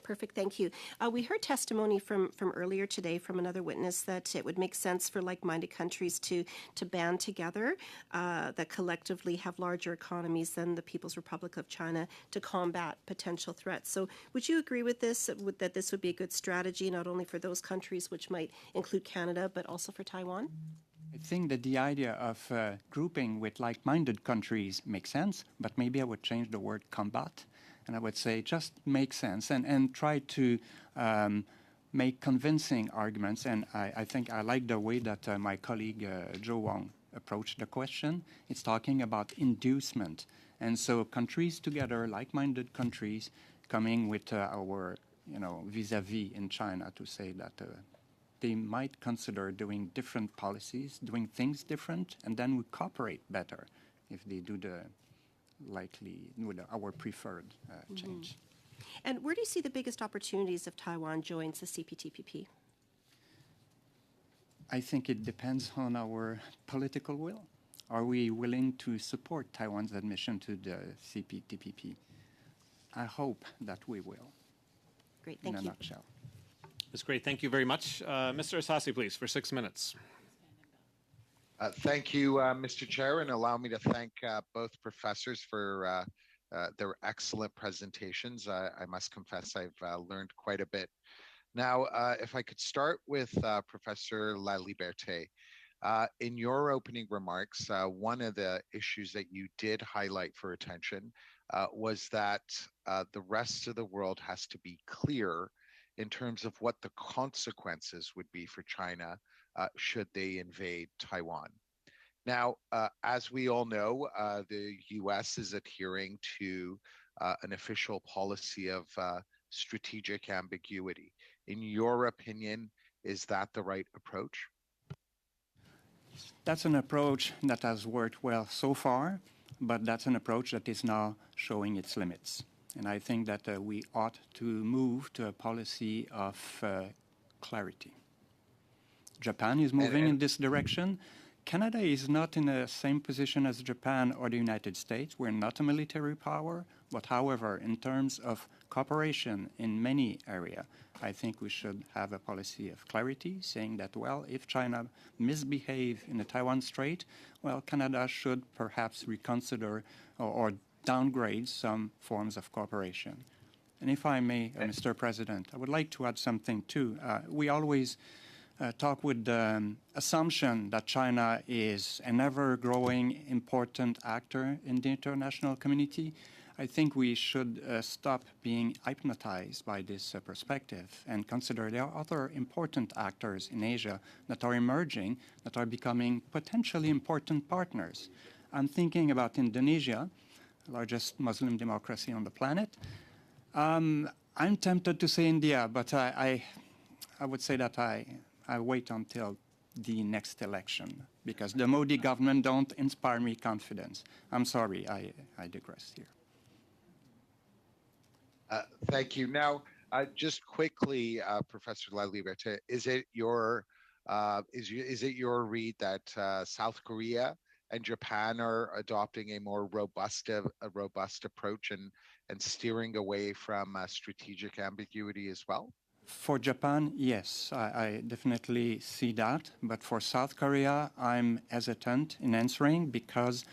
Perfect, thank you. We heard testimony from earlier today from another witness that it would make sense for like-minded countries to band together that collectively have larger economies than the People's Republic of China to combat potential threats. So would you agree with this, that this would be a good strategy not only for those countries which might include Canada but also for Taiwan? I think that the idea of grouping with like-minded countries makes sense, but maybe I would change the word combat. And I would say just make sense and try to make convincing arguments. And I think I like the way that my colleague Joe Wong approached the question. It's talking about inducement. And so countries together, like-minded countries, coming with our, vis-a-vis in China to say that they might consider doing different policies, doing things different, and then we cooperate better if they do the likely with our preferred change. And where do you see the biggest opportunities if Taiwan joins the CPTPP? I think it depends on our political will. Are we willing to support Taiwan's admission to the CPTPP? I hope that we will. Great, thank you. In a nutshell. That's great. Thank you very much. Mr. Asasi, please, for 6 minutes. Thank you, Mr. Chair, and allow me to thank both professors for their excellent presentations. I must confess I've learned quite a bit. Now, if I could start with Professor Laliberte. In your opening remarks, one of the issues that you did highlight for attention was that the rest of the world has to be clear in terms of what the consequences would be for China should they invade Taiwan. Now, as we all know, the U.S. is adhering to an official policy of strategic ambiguity. In your opinion, is that the right approach? That's an approach that has worked well so far, but that's an approach that is now showing its limits. And I think that we ought to move to a policy of clarity. Japan is moving in this direction. Canada is not in the same position as Japan or the United States. We're not a military power, but however, in terms of cooperation in many areas, I think we should have a policy of clarity, saying that, well, if China misbehave in the Taiwan Strait, well, Canada should perhaps reconsider or downgrade some forms of cooperation. And if I may, Mr. President, I would like to add something too. We always talk with the assumption that China is an ever-growing important actor in the international community. I think we should stop being hypnotized by this perspective and consider there are other important actors in Asia that are emerging, that are becoming potentially important partners. I'm thinking about Indonesia, the largest Muslim democracy on the planet. I'm tempted to say India, but I would say that I wait until the next election because the Modi government don't inspire me confidence. I'm sorry, I digress here. Thank you. Now, just quickly, Professor Laliberte, is it your read that South Korea and Japan are adopting a more robust approach and steering away from strategic ambiguity as well? For Japan, yes, I definitely see that. But for South Korea, I'm hesitant in answering because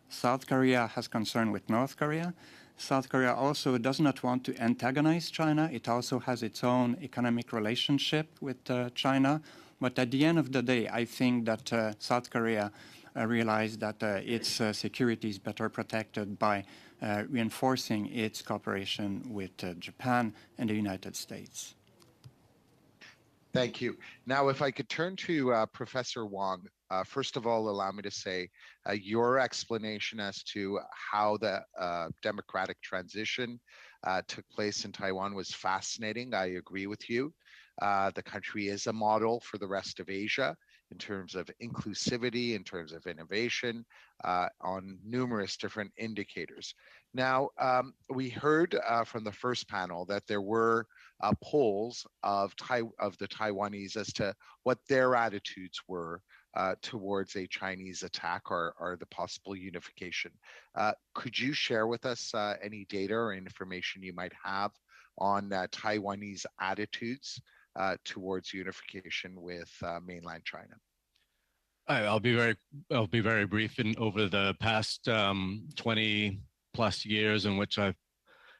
South Korea has concern with North Korea. South Korea also does not want to antagonize China. It also has its own economic relationship with China. But at the end of the day, I think that South Korea realized that its security is better protected by reinforcing its cooperation with Japan and the United States. Thank you. Now, if I could turn to Professor Wong, first of all, allow me to say your explanation as to how the democratic transition took place in Taiwan was fascinating. I agree with you. The country is a model for the rest of Asia in terms of inclusivity, in terms of innovation, on numerous different indicators. Now, we heard from the first panel that there were polls of the Taiwanese as to what their attitudes were towards a Chinese attack or the possible unification. Could you share with us any data or information you might have on Taiwanese attitudes towards unification with mainland China? I'll be very brief. Over the past 20 plus years in which I've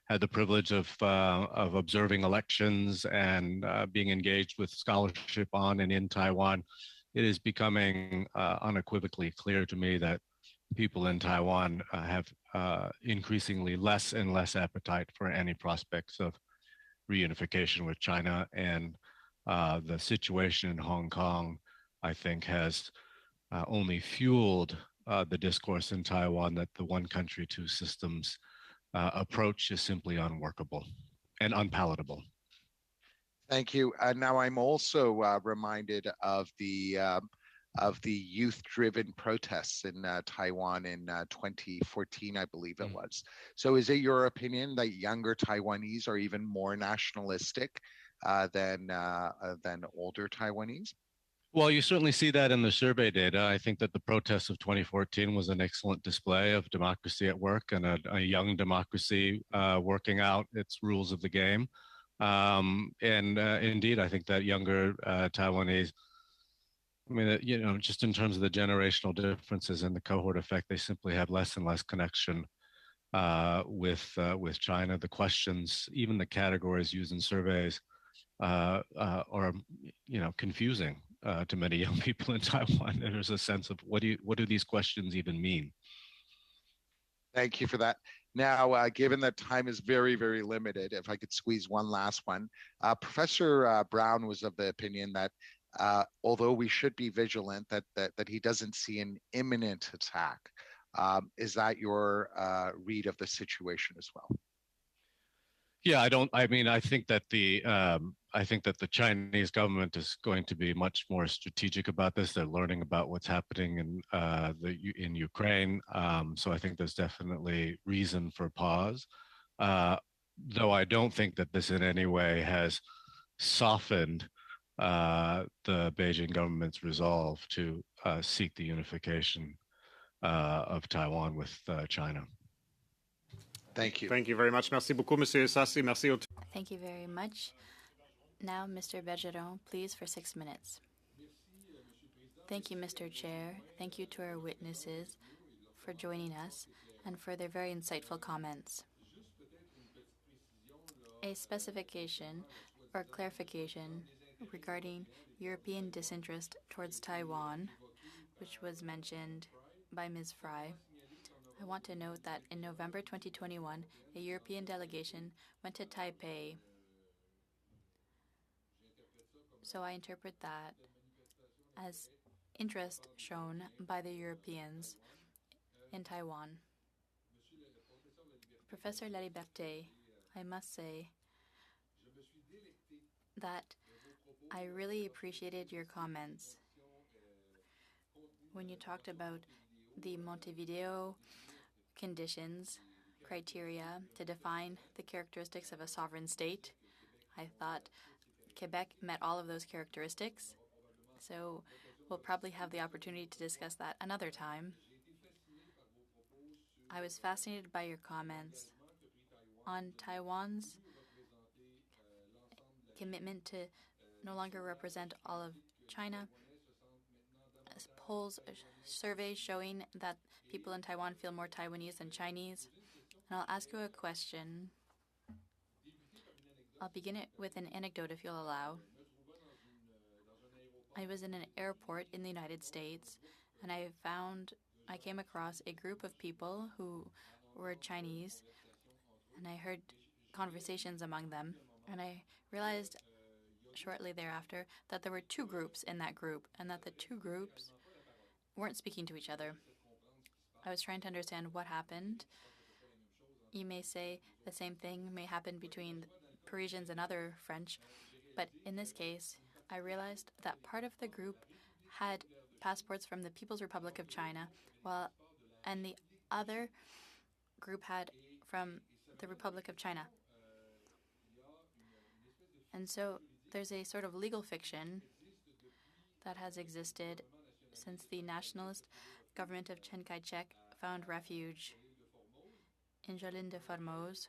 had the privilege of observing elections and being engaged with scholarship on and in Taiwan, it is becoming unequivocally clear to me that people in Taiwan have increasingly less and less appetite for any prospects of reunification with China. And the situation in Hong Kong, I think, has only fueled the discourse in Taiwan that the one country, two systems approach is simply unworkable and unpalatable. Thank you. Now I'm also reminded of the youth-driven protests in Taiwan in 2014, I believe it was. So is it your opinion that younger Taiwanese are even more nationalistic than older Taiwanese? Well, you certainly see that in the survey data. I think that the protests of 2014 was an excellent display of democracy at work and a young democracy working out its rules of the game. Indeed, I think that younger Taiwanese, I mean, you know, just in terms of the generational differences and the cohort effect, they simply have less and less connection with China. The questions, even the categories used in surveys, are confusing to many young people in Taiwan. There's a sense of what do these questions even mean? Thank you for that. Now, given that time is very, very limited, if I could squeeze one last one, Professor Brown was of the opinion that although we should be vigilant, that he doesn't see an imminent attack. Is that your read of the situation as well? Yeah, I think that the Chinese government is going to be much more strategic about this. They're learning about what's happening in Ukraine. So I think there's definitely reason for pause. Though I don't think that this in any way has softened the Beijing government's resolve to seek the unification of Taiwan with China. Thank you. Thank you very much. Merci beaucoup, Monsieur Sassi. Merci. Thank you very much. Now, Mr. Bergeron, please, for 6 minutes. Thank you, Mr. Chair. Thank you to our witnesses for joining us and for their very insightful comments. A specification or clarification regarding European disinterest towards Taiwan, which was mentioned by Ms. Fry. I want to note that in November 2021, a European delegation went to Taipei. So I interpret that as interest shown by the Europeans in Taiwan. Professor Laliberté, I must say that I really appreciated your comments when you talked about the Montevideo conditions, criteria to define the characteristics of a sovereign state. I thought Quebec met all of those characteristics, so we'll probably have the opportunity to discuss that another time. I was fascinated by your comments on Taiwan's commitment to no longer represent all of China. Polls, surveys showing that people in Taiwan feel more Taiwanese than Chinese. And I'll ask you a question. I'll begin it with an anecdote, if you'll allow. I was in an airport in the United States, and I came across a group of people who were Chinese, and I heard conversations among them, and I realized shortly thereafter that there were two groups in that group, and that the two groups weren't speaking to each other. I was trying to understand what happened. You may say the same thing may happen between Parisians and other French, but in this case, I realized that part of the group had passports from the People's Republic of China, and the other group had from the Republic of China. And so there's a sort of legal fiction that has existed since the nationalist government of Chiang Kai-shek found refuge in Jolene de Formose.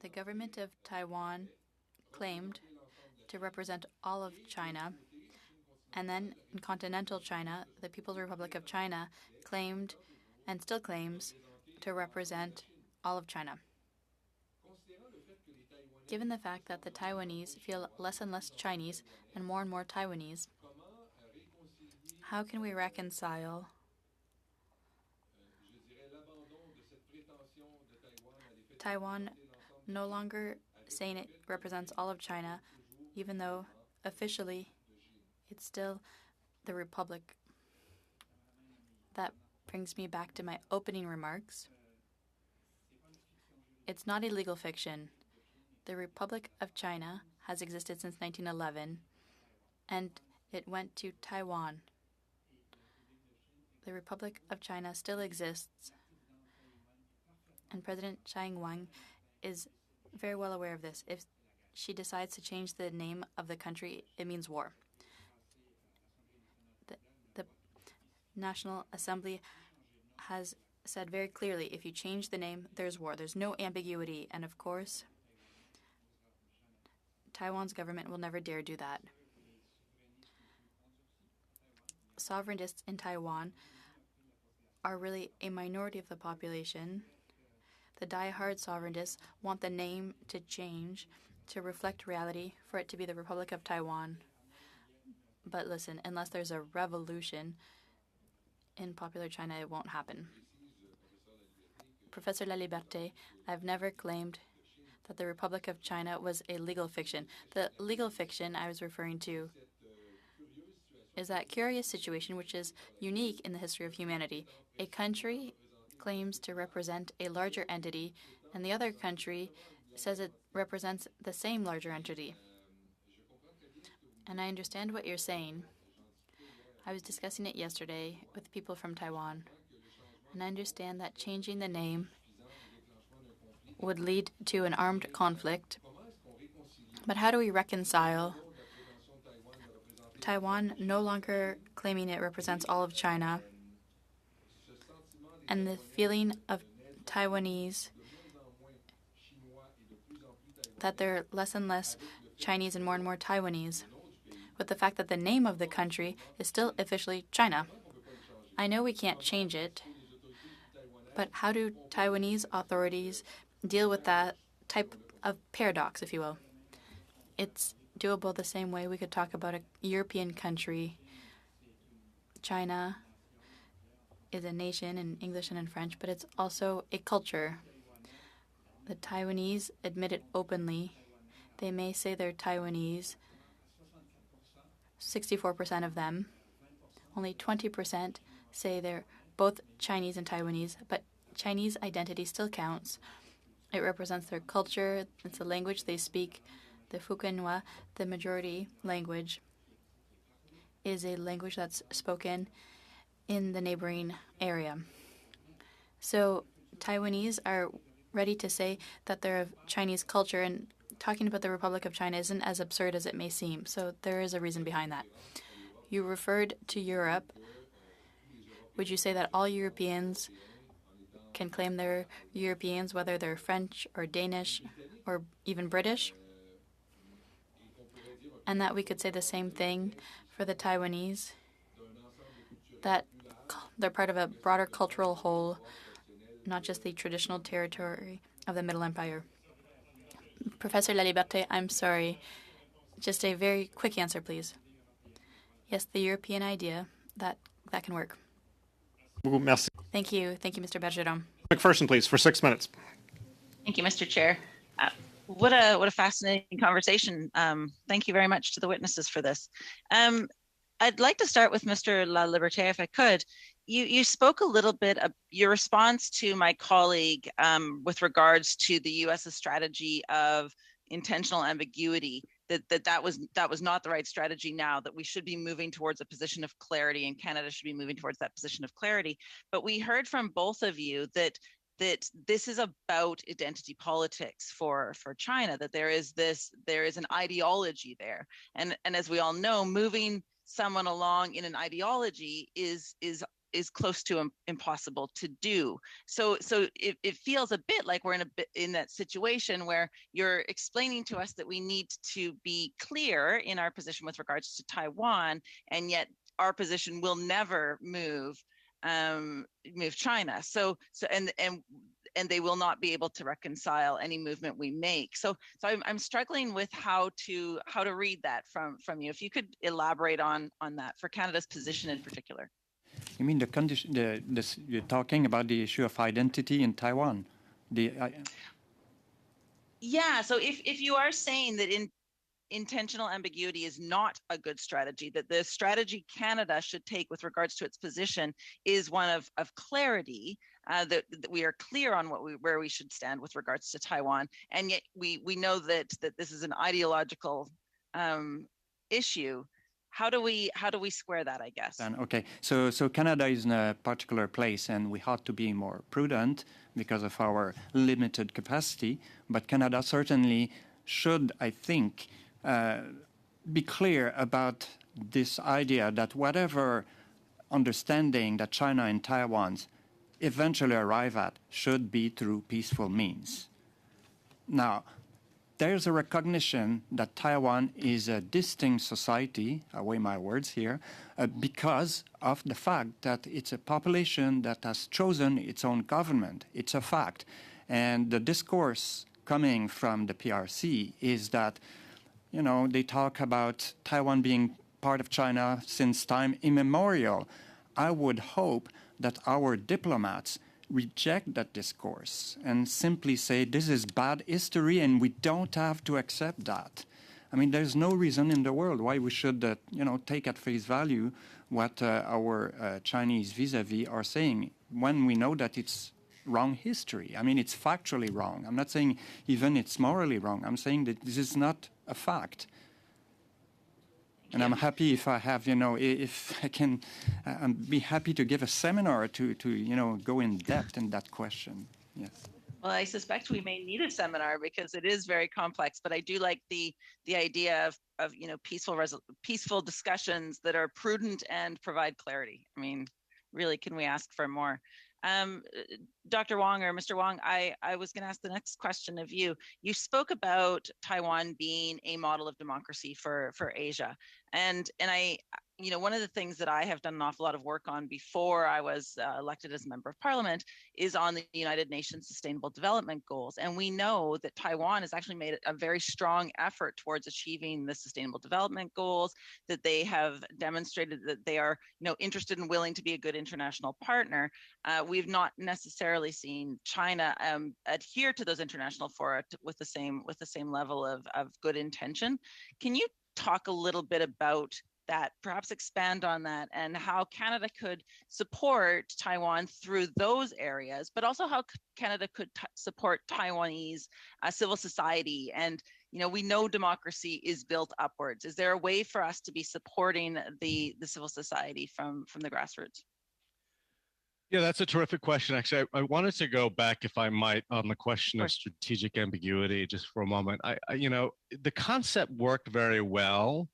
The government of Taiwan claimed to represent all of China, and then in continental China, the People's Republic of China claimed and still claims to represent all of China. Given the fact that the Taiwanese feel less and less Chinese and more Taiwanese, how can we reconcile Taiwan no longer saying it represents all of China, even though officially it's still the Republic? That brings me back to my opening remarks. It's not a legal fiction. The Republic of China has existed since 1911, and it went to Taiwan. The Republic of China still exists, and President Tsai Ing-wen is very well aware of this. If she decides to change the name of the country, it means war. The National Assembly has said very clearly, if you change the name, there's war. There's no ambiguity, and of course, Taiwan's government will never dare do that. Sovereigntists in Taiwan are really a minority of the population. The die-hard sovereigntists want the name to change to reflect reality, for it to be the Republic of Taiwan. But listen, unless there's a revolution in popular China, it won't happen. Professor Laliberté, I've never claimed that the Republic of China was a legal fiction. The legal fiction I was referring to is that curious situation which is unique in the history of humanity. A country claims to represent a larger entity, and the other country says it represents the same larger entity. And I understand what you're saying. I was discussing it yesterday with people from Taiwan, and I understand that changing the name would lead to an armed conflict. But how do we reconcile Taiwan no longer claiming it represents all of China and the feeling of Taiwanese that they're less and less Chinese and more Taiwanese, with the fact that the name of the country is still officially China? I know we can't change it, but how do Taiwanese authorities deal with that type of paradox, if you will? It's doable the same way we could talk about a European country. China is a nation in English and in French, but it's also a culture. The Taiwanese admit it openly. They may say they're Taiwanese, 64% of them. Only 20% say they're both Chinese and Taiwanese, but Chinese identity still counts. It represents their culture, it's the language they speak. The Fukienhua, the majority language, is a language that's spoken in the neighboring area. So Taiwanese are ready to say that they're of Chinese culture, and talking about the Republic of China isn't as absurd as it may seem. So there is a reason behind that. You referred to Europe. Would you say that all Europeans can claim they're Europeans, whether they're French or Danish or even British? and that we could say the same thing for the Taiwanese, that they're part of a broader cultural whole, not just the traditional territory of the Middle Empire. Professor Laliberté, I'm sorry. Just a very quick answer, please. Yes, the European idea, that can work. Merci. Thank you, Mr. Bergeron. McPherson, please, for 6 minutes. Thank you, Mr. Chair. What a fascinating conversation. Thank you very much to the witnesses for this. I'd like to start with Mr. Laliberté, if I could. You spoke a little bit of your response to my colleague with regards to the U.S.'s strategy of intentional ambiguity, that was not the right strategy now, that we should be moving towards a position of clarity, and Canada should be moving towards that position of clarity. But we heard from both of you that this is about identity politics for China, that there is an ideology there. And as we all know, moving someone along in an ideology is close to impossible to do. So it feels a bit like we're in that situation where you're explaining to us that we need to be clear in our position with regards to Taiwan, and yet our position will never move China. So and they will not be able to reconcile any movement we make. So I'm struggling with how to read that from you. If you could elaborate on that for Canada's position in particular. You mean the condition? You're talking about the issue of identity in Taiwan. Yeah. So if you are saying that intentional ambiguity is not a good strategy, that the strategy Canada should take with regards to its position is one of clarity, that we are clear on where we should stand with regards to Taiwan, and yet we know that this is an ideological issue. How do we square that, I guess? Okay, so Canada is in a particular place, and we have to be more prudent because of our limited capacity. But Canada certainly should, I think, be clear about this idea that whatever understanding that China and Taiwan eventually arrive at should be through peaceful means. Now, there's a recognition that Taiwan is a distinct society, I weigh my words here, because of the fact that it's a population that has chosen its own government. It's a fact. And the discourse coming from the PRC is that, you know, they talk about Taiwan being part of China since time immemorial. I would hope that our diplomats reject that discourse and simply say this is bad history and we don't have to accept that. I mean, there's no reason in the world why we should, take at face value what our Chinese vis-a-vis are saying when we know that it's wrong history. I mean, it's factually wrong. I'm not saying even it's morally wrong. I'm saying that this is not a fact. And I'm happy if I have, if I can, be happy to give a seminar to go in depth in that question. Yes. Well, I suspect we may need a seminar because it is very complex. But I do like the idea of peaceful discussions that are prudent and provide clarity. I mean, really, can we ask for more? Dr. Wong or Mr. Wong, I was going to ask the next question of you. You spoke about Taiwan being a model of democracy for Asia. And I, one of the things that I have done an awful lot of work on before I was elected as a member of parliament is on the United Nations Sustainable Development Goals. And we know that Taiwan has actually made a very strong effort towards achieving the Sustainable Development Goals, that they have demonstrated that they are, interested and willing to be a good international partner. We've not necessarily seen China adhere to those international fora with the same level of good intention. Can you talk a little bit about that, perhaps expand on that, and how Canada could support Taiwan through those areas, but also how Canada could support Taiwanese civil society? And we know democracy is built upwards. Is there a way for us to be supporting the civil society from the grassroots? Yeah, that's a terrific question. Actually, I wanted to go back, if I might, on the question of strategic ambiguity just for a moment. The concept worked very well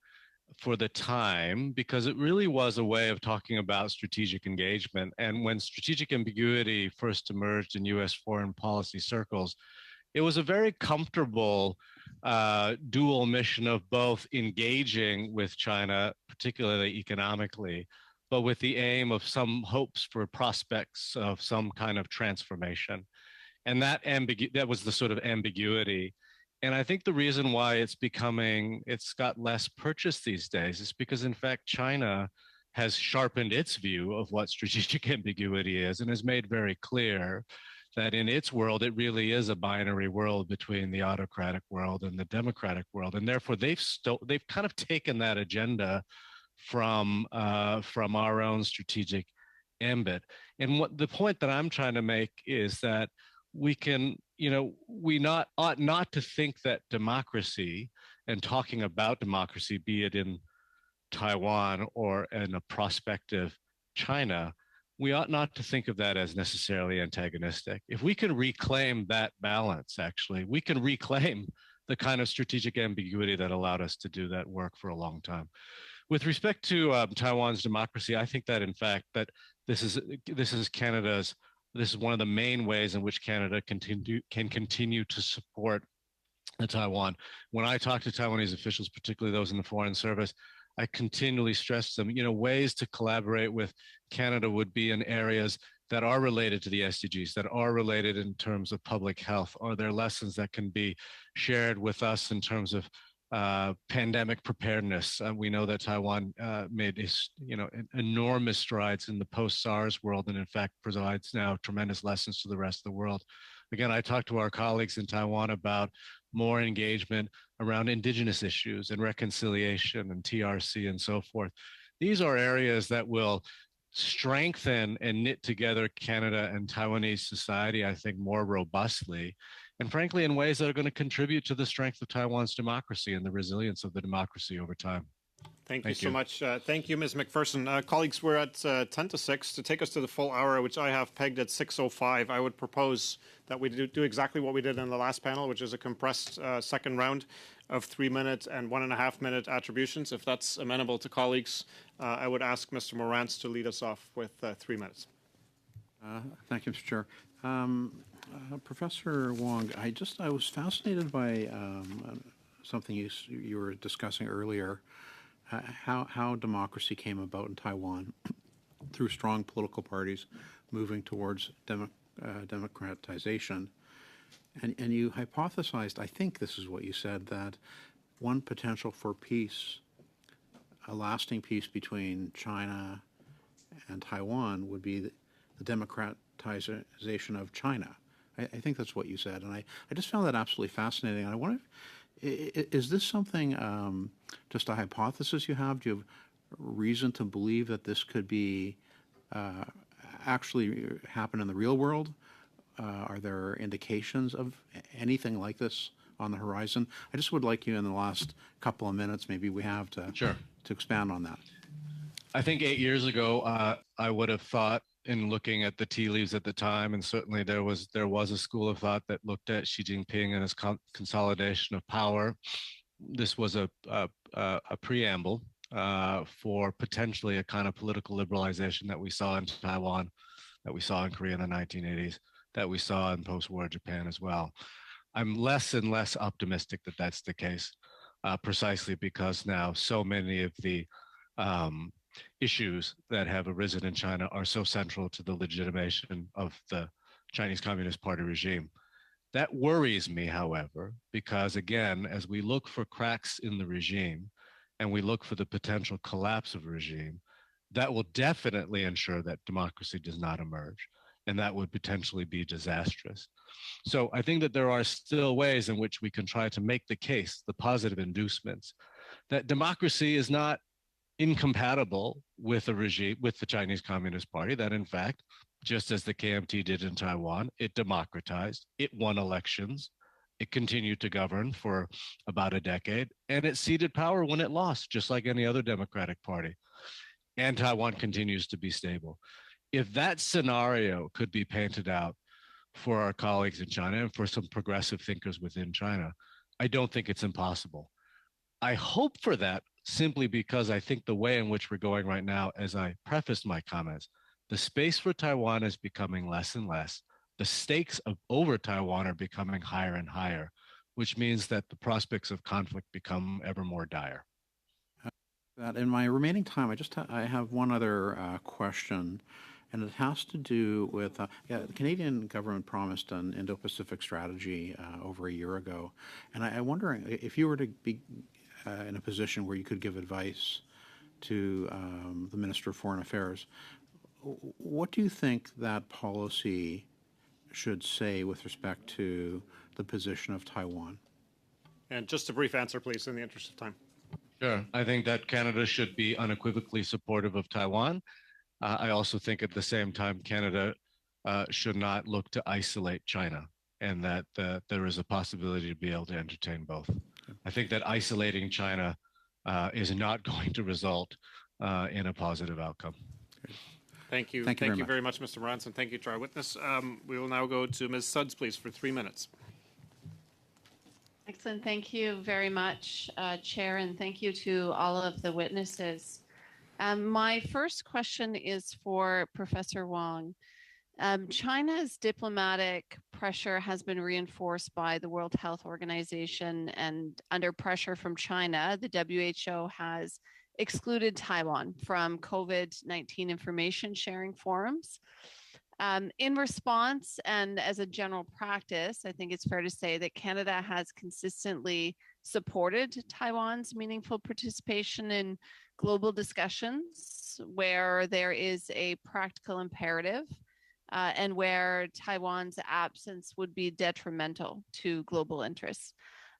for the time because it really was a way of talking about strategic engagement. And when strategic ambiguity first emerged in U.S. foreign policy circles, it was a very comfortable dual mission of both engaging with China, particularly economically, but with the aim of some hopes for prospects of some kind of transformation. And that was the sort of ambiguity. And I think the reason why it's got less purchase these days is because, in fact, China has sharpened its view of what strategic ambiguity is and has made very clear that in its world, it really is a binary world between the autocratic world and the democratic world. And therefore, they've kind of taken that agenda from our own strategic ambit. And what the point that I'm trying to make is that we ought not to think that democracy and talking about democracy, be it in Taiwan or in a prospective China, we ought not to think of that as necessarily antagonistic. If we can reclaim that balance, actually, we can reclaim the kind of strategic ambiguity that allowed us to do that work for a long time. With respect to Taiwan's democracy, I think that, in fact, that this is one of the main ways in which Canada can continue to support Taiwan. When I talk to Taiwanese officials, particularly those in the Foreign Service, I continually stress to them, ways to collaborate with Canada would be in areas that are related to the SDGs, that are related in terms of public health. Are there lessons that can be shared with us in terms of pandemic preparedness? We know that Taiwan made enormous strides in the post-SARS world, and in fact provides now tremendous lessons to the rest of the world. Again, I talked to our colleagues in Taiwan about more engagement around indigenous issues and reconciliation and TRC and so forth. These are areas that will strengthen and knit together Canada and Taiwanese society, I think, more robustly, and frankly, in ways that are going to contribute to the strength of Taiwan's democracy and the resilience of the democracy over time. Thank you so much. Thank you, Ms. McPherson. Colleagues, we're at 10 to 6. To take us to the full hour, which I have pegged at 6:05, I would propose that we do exactly what we did in the last panel, which is a compressed second round of 3 minute and 1.5 minute attributions. If that's amenable to colleagues, I would ask Mr. Morantz to lead us off with 3 minutes. Thank you, Mr. Chair. Professor Wong, I was fascinated by something you were discussing earlier, how democracy came about in Taiwan through strong political parties moving towards democratization. And you hypothesized, I think this is what you said, that one potential for peace, a lasting peace between China and Taiwan, would be the democratization of China. I think that's what you said, and I just found that absolutely fascinating. And I wonder, is this something, just a hypothesis you have? Do you have reason to believe that this could be actually happen in the real world? Are there indications of anything like this on the horizon? I just would like you in the last couple of minutes, maybe we have to expand on that. I think 8 years ago, I would have thought, in looking at the tea leaves at the time, and certainly there was a school of thought that looked at Xi Jinping and his consolidation of power. This was a preamble for potentially a kind of political liberalization that we saw in Taiwan, that we saw in Korea in the 1980s, that we saw in post-war Japan as well. I'm less and less optimistic that that's the case, precisely because now so many of the issues that have arisen in China are so central to the legitimation of the Chinese Communist Party regime. That worries me, however, because again, as we look for cracks in the regime and we look for the potential collapse of a regime, that will definitely ensure that democracy does not emerge, and that would potentially be disastrous. So I think that there are still ways in which we can try to make the case, the positive inducements, that democracy is not incompatible with a regime, with the Chinese Communist Party, that in fact, just as the KMT did in Taiwan, it democratized, it won elections, it continued to govern for about a decade, and it ceded power when it lost, just like any other democratic party. And Taiwan continues to be stable. If that scenario could be painted out for our colleagues in China and for some progressive thinkers within China, I don't think it's impossible. I hope for that simply because I think the way in which we're going right now, as I prefaced my comments, the space for Taiwan is becoming less and less. The stakes over Taiwan are becoming higher and higher. which means that the prospects of conflict become ever more dire. In my remaining time, I have one other question, and it has to do with the Canadian government promised an Indo-Pacific strategy over a year ago, and I'm wondering if you were to be in a position where you could give advice to the Minister of Foreign Affairs, what do you think that policy should say with respect to the position of Taiwan? And just a brief answer, please, in the interest of time. Sure. I think that Canada should be unequivocally supportive of Taiwan. I also think at the same time, Canada should not look to isolate China, and that there is a possibility to be able to entertain both. I think that isolating China is not going to result in a positive outcome. Thank you. Thank you very much, Mr. Moranson. Thank you to our witness. We will now go to Ms. Suds, please, for 3 minutes. Excellent. Thank you very much, Chair, and thank you to all of the witnesses. My first question is for Professor Wong. China's diplomatic pressure has been reinforced by the World Health Organization, and under pressure from China, the WHO has excluded Taiwan from COVID-19 information sharing forums. In response, and as a general practice, I think it's fair to say that Canada has consistently supported Taiwan's meaningful participation in global discussions where there is a practical imperative and where Taiwan's absence would be detrimental to global interests.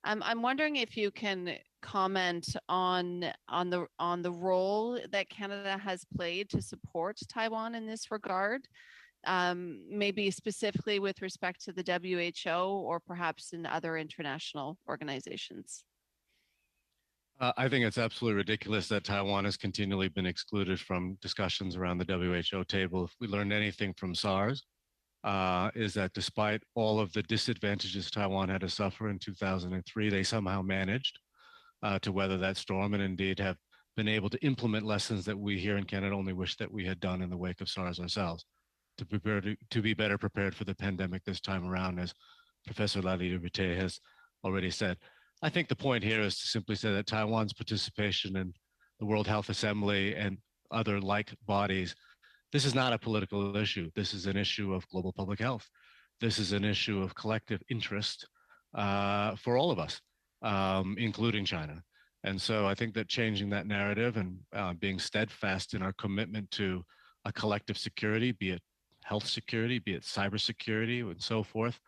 I'm wondering if you can comment on the role that Canada has played to support Taiwan in this regard. Maybe specifically with respect to the WHO or perhaps in other international organizations? I think it's absolutely ridiculous that Taiwan has continually been excluded from discussions around the WHO table. If we learned anything from SARS, is that despite all of the disadvantages Taiwan had to suffer in 2003, they somehow managed to weather that storm and indeed have been able to implement lessons that we here in Canada only wish that we had done in the wake of SARS ourselves. To be better prepared for the pandemic this time around, as Professor Lallier-Boutet has already said. I think the point here is to simply say that Taiwan's participation in the World Health Assembly and other like bodies, this is not a political issue. This is an issue of global public health. This is an issue of collective interest for all of us, including China. And so I think that changing that narrative and being steadfast in our commitment to a collective security, be it health security, be it cybersecurity, and so forth,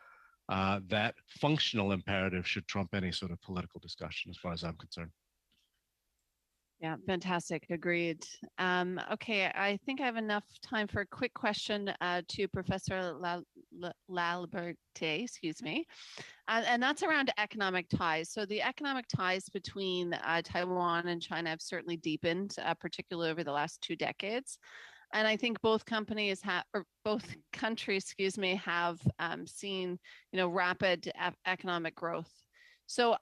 that functional imperative should trump any sort of political discussion, as far as I'm concerned. Yeah, fantastic. Agreed. Okay, I think I have enough time for a quick question to Professor Lallier-Boutet, excuse me, and that's around economic ties. So the economic ties between Taiwan and China have certainly deepened, particularly over the last 2 decades. And I think both countries have seen, rapid economic growth. So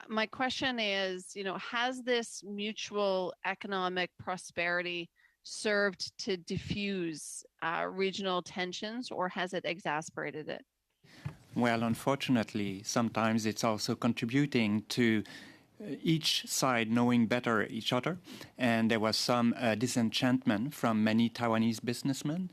my question is, has this mutual economic prosperity served to diffuse regional tensions, or has it exacerbated it? Well, unfortunately, sometimes it's also contributing to each side knowing better each other, and there was some disenchantment from many Taiwanese businessmen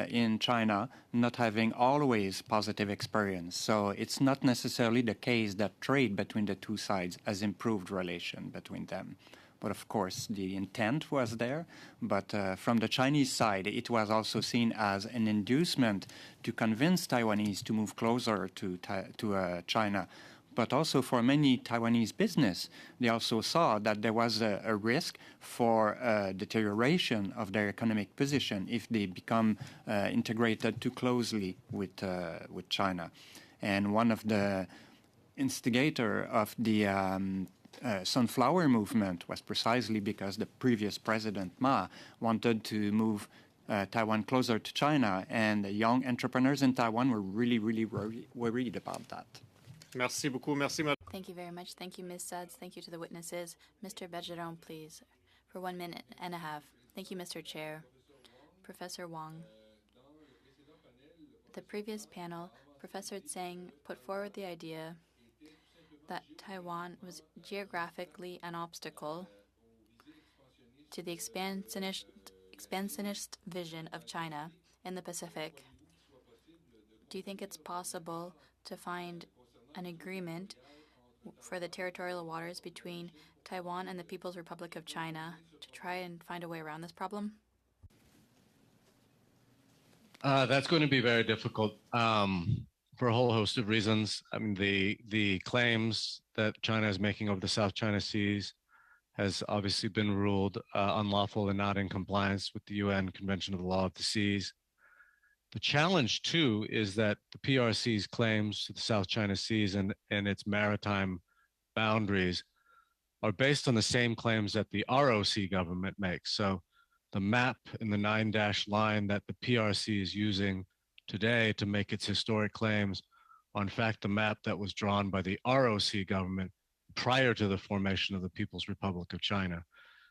in China not having always positive experience. So it's not necessarily the case that trade between the two sides has improved relation between them. But of course, the intent was there. But from the Chinese side, it was also seen as an inducement to convince Taiwanese to move closer to China. But also for many Taiwanese business, they also saw that there was a risk for deterioration of their economic position if they become integrated too closely with China. And one of the instigators of the sunflower movement was precisely because the previous president Ma wanted to move Taiwan closer to China, and the young entrepreneurs in Taiwan were really, really worried about that. Merci beaucoup. Merci, madame. Thank you very much. Thank you, Ms. Suds. Thank you to the witnesses. Mr. Bergeron, please, for 1 minute and a half. Thank you, Mr. Chair. Professor Wong. The previous panel, Professor Tseng put forward the idea that Taiwan was geographically an obstacle to the expansionist vision of China in the Pacific. Do you think it's possible to find an agreement for the territorial waters between Taiwan and the People's Republic of China to try and find a way around this problem? That's going to be very difficult for a whole host of reasons. I mean, the claims that China is making over the South China Seas has obviously been ruled unlawful and not in compliance with the UN Convention of the Law of the Seas. The challenge, too, is that the PRC's claims to the South China Seas and its maritime boundaries are based on the same claims that the ROC government makes. So the map in the 9-dash line that the PRC is using today to make its historic claims are in fact the map that was drawn by the ROC government prior to the formation of the People's Republic of China.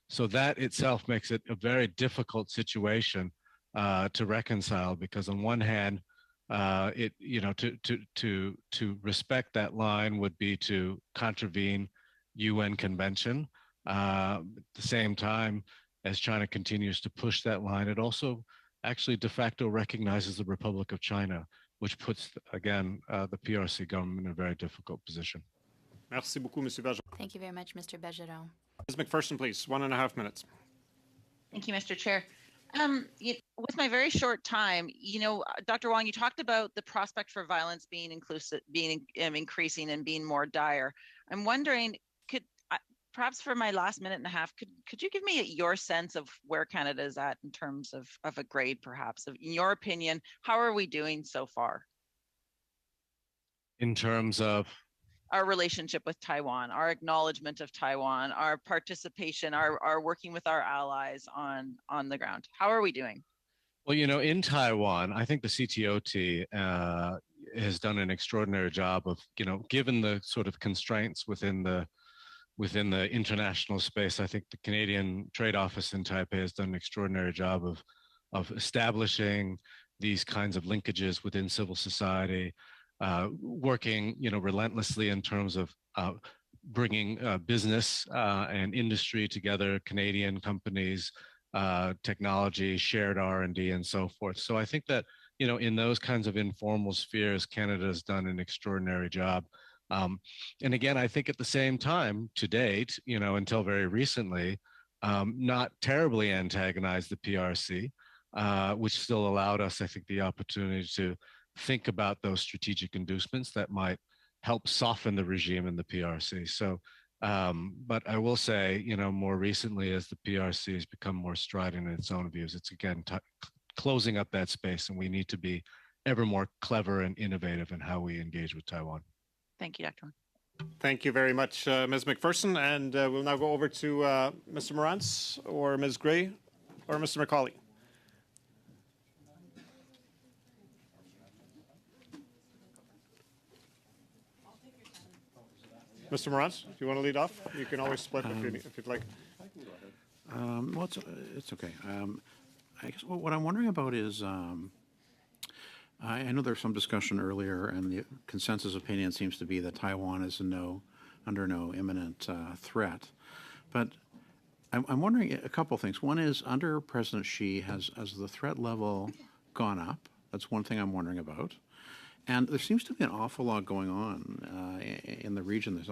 So that itself makes it a very difficult situation to reconcile, because on one hand, to respect that line would be to contravene UN convention. At the same time, as China continues to push that line, it also actually de facto recognizes the Republic of China, which puts, again, the PRC government in a very difficult position. Merci beaucoup, Monsieur Bergeron. Thank you very much, Mr. Bergeron. Ms. McPherson, please, 1.5 minutes. Thank you, Mr. Chair. With my very short time, Dr. Wong, you talked about the prospect for violence being increasing and being more dire. I'm wondering, perhaps for my last minute and a half, could you give me your sense of where Canada is at in terms of a grade, perhaps? In your opinion, how are we doing so far? In terms of? Our relationship with Taiwan, our acknowledgement of Taiwan, our participation, our working with our allies on the ground. How are we doing? Well, in Taiwan, I think the CTOT has done an extraordinary job of, given the sort of constraints within the international space. I think the Canadian Trade Office in Taipei has done an extraordinary job of establishing these kinds of linkages within civil society, working, relentlessly in terms of bringing business and industry together, Canadian companies, technology, shared R&D, and so forth. So I think that, in those kinds of informal spheres, Canada has done an extraordinary job. And again, I think at the same time, to date, until very recently, not terribly antagonized the PRC, which still allowed us, I think, the opportunity to think about those strategic inducements that might help soften the regime in the PRC. So, but I will say, more recently, as the PRC has become more strident in its own views, it's again closing up that space, and we need to be ever more clever and innovative in how we engage with Taiwan. Thank you, Dr. Thank you very much, Ms. McPherson. And we'll now go over to Mr. Morantz or Ms. Gray or Mr. Macaulay. Mr. Morantz, do you want to lead off? You can always split if you'd like. Well, it's okay. I guess what I'm wondering about is, I know there's some discussion earlier, and the consensus opinion seems to be that Taiwan is under no imminent threat. But I'm wondering a couple of things. One is, under President Xi, has the threat level gone up? That's one thing I'm wondering about. And there seems to be an awful lot going on in the region.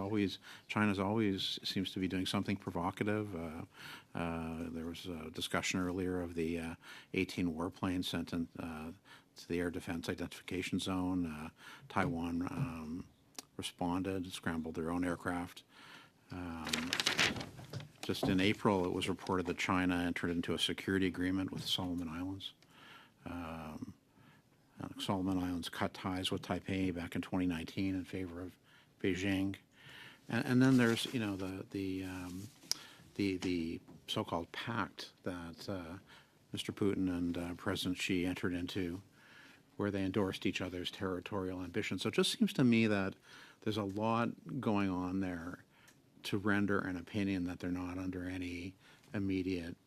China's always seems to be doing something provocative. There was a discussion earlier of the 18 warplanes sent in, to the air defense identification zone. Taiwan responded, scrambled their own aircraft. Just in April, it was reported that China entered into a security agreement with the Solomon Islands. Solomon Islands cut ties with Taipei back in 2019 in favor of Beijing, and then there's the so-called pact that Mr. Putin and President Xi entered into, where they endorsed each other's territorial ambitions. So it just seems to me that there's a lot going on there to render an opinion that they're not under any immediate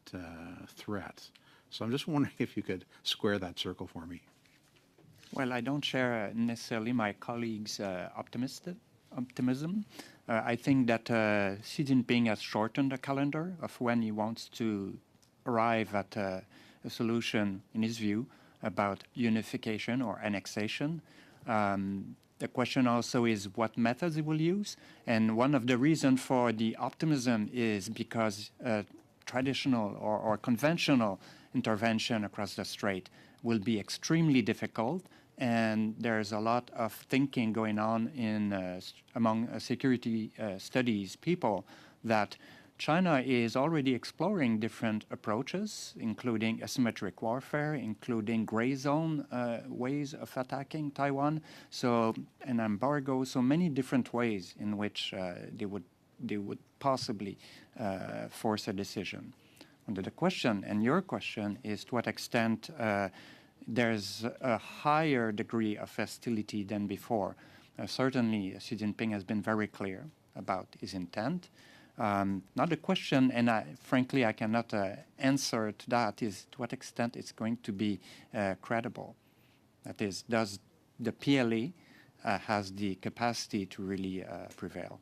threat. So I'm just wondering if you could square that circle for me. Well, I don't share necessarily my colleagues' optimism. I think that Xi Jinping has shortened the calendar of when he wants to arrive at a solution, in his view, about unification or annexation. The question also is what methods he will use. And one of the reasons for the optimism is because traditional or conventional intervention across the strait will be extremely difficult. And there's a lot of thinking going on among security studies people that China is already exploring different approaches, including asymmetric warfare, including gray zone ways of attacking Taiwan, so an embargo, so many different ways in which they would possibly force a decision. And the question, and your question, is to what extent there's a higher degree of hostility than before. Certainly, Xi Jinping has been very clear about his intent. Now the question, and frankly I cannot answer to that, is to what extent it's going to be credible. That is, does the PLA has the capacity to really prevail?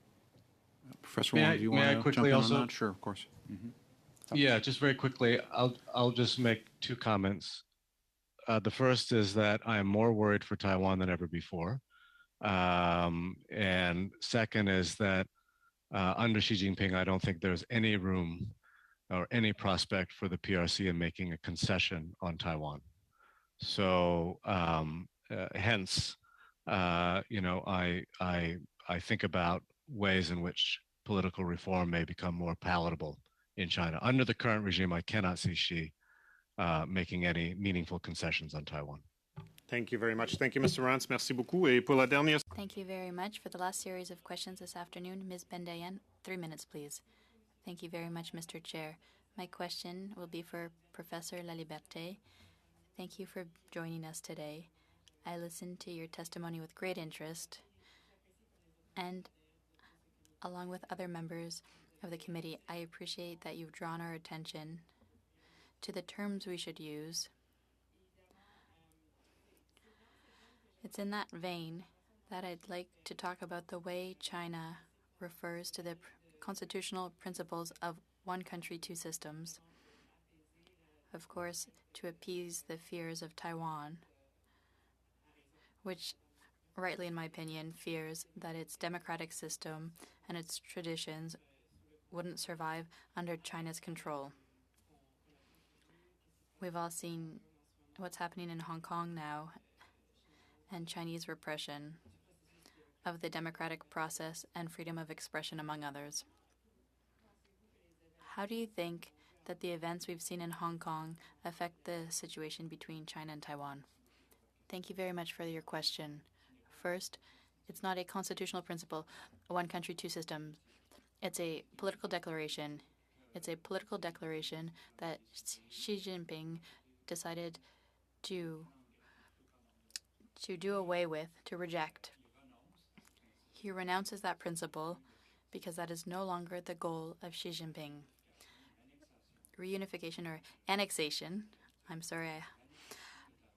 Professor Wong, do you want to jump in on that? Sure, of course. Yeah, just very quickly, I'll just make two comments. The first is that I am more worried for Taiwan than ever before. And second is that under Xi Jinping, I don't think there's any room or any prospect for the PRC in making a concession on Taiwan. So hence, I think about ways in which political reform may become more palatable in China. Under the current regime, I cannot see Xi making any meaningful concessions on Taiwan. Thank you very much. Thank you, Mr. Rance. Merci beaucoup. Et pour la dernière... Thank you very much. For the last series of questions this afternoon, Ms. Bendayan, 3 minutes, please. Thank you very much, Mr. Chair. My question will be for Professor Laliberté. Thank you for joining us today. I listened to your testimony with great interest, and along with other members of the committee, I appreciate that you've drawn our attention to the terms we should use. It's in that vein that I'd like to talk about the way China refers to the constitutional principles of one country, two systems. Of course, to appease the fears of Taiwan, which rightly, in my opinion, fears that its democratic system and its traditions wouldn't survive under China's control. We've all seen what's happening in Hong Kong now, and Chinese repression of the democratic process and freedom of expression, among others. How do you think that the events we've seen in Hong Kong affect the situation between China and Taiwan? Thank you very much for your question. First, it's not a constitutional principle, one country, two systems. It's a political declaration. It's a political declaration that Xi Jinping decided to do away with, to reject. He renounces that principle because that is no longer the goal of Xi Jinping. Reunification or annexation,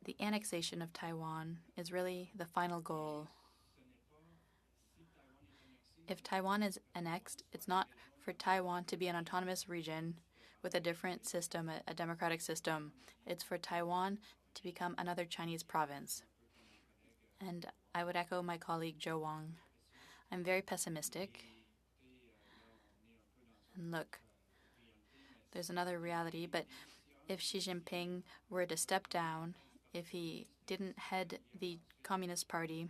the annexation of Taiwan is really the final goal. If Taiwan is annexed, it's not for Taiwan to be an autonomous region with a different system, a democratic system. It's for Taiwan to become another Chinese province. And I would echo my colleague Joe Wong. I'm very pessimistic. And look, there's another reality, but if Xi Jinping were to step down, if he didn't head the Communist Party,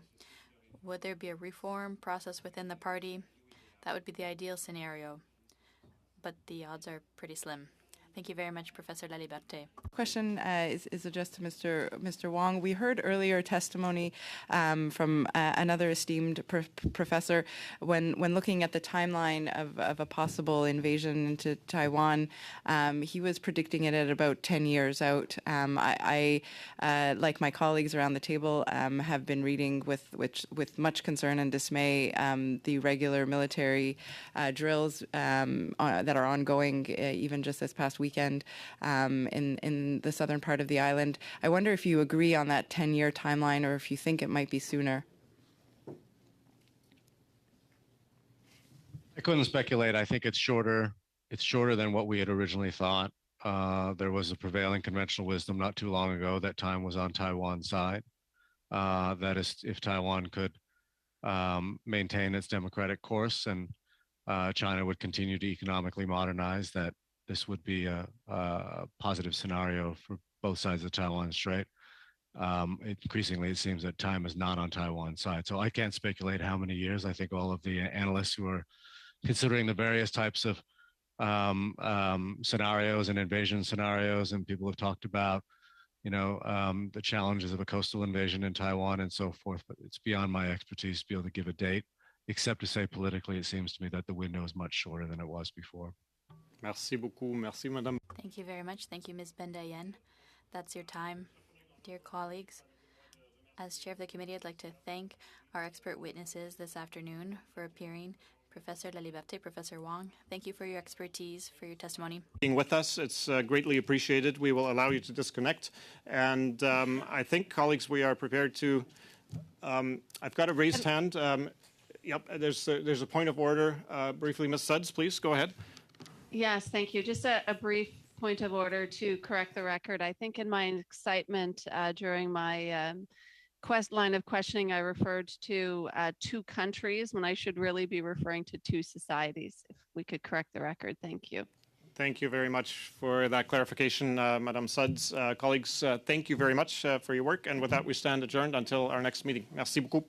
would there be a reform process within the party? That would be the ideal scenario, but the odds are pretty slim. Thank you very much, Professor Laliberté. Question is addressed to Mr. Wong. We heard earlier testimony from another esteemed professor when looking at the timeline of a possible invasion into Taiwan. He was predicting it at about 10 years out. I like my colleagues around the table, have been reading with much concern and dismay the regular military drills that are ongoing, even just this past weekend in the southern part of the island. I wonder if you agree on that 10-year timeline or if you think it might be sooner. I couldn't speculate. I think it's shorter. It's shorter than what we had originally thought. There was a prevailing conventional wisdom not too long ago that time was on Taiwan's side. That is, if Taiwan could maintain its democratic course and China would continue to economically modernize, that this would be a positive scenario for both sides of the Taiwan Strait. Increasingly, it seems that time is not on Taiwan's side. So I can't speculate how many years. I think all of the analysts who are considering the various types of scenarios and invasion scenarios, and people have talked about, the challenges of a coastal invasion in Taiwan and so forth. But it's beyond my expertise to be able to give a date, except to say politically, it seems to me that the window is much shorter than it was before. Merci beaucoup. Merci, Madame. Thank you very much. Thank you, Ms. Bendayen. That's your time, dear colleagues. As chair of the committee, I'd like to thank our expert witnesses this afternoon for appearing. Professor La Liberté, Professor Wong, thank you for your expertise, for your testimony. Being with us, it's greatly appreciated. We will allow you to disconnect. And I think, colleagues, we are prepared to... I've got a raised hand. Yep, there's a point of order. Briefly, Ms. Suds, please, go ahead. Yes, thank you. Just a brief point of order to correct the record. I think in my excitement during my line of questioning, I referred to 2 countries when I should really be referring to 2 societies. If we could correct the record, thank you. Thank you very much for that clarification, Madame Suds. Colleagues, thank you very much for your work. And with that, we stand adjourned until our next meeting. Merci beaucoup.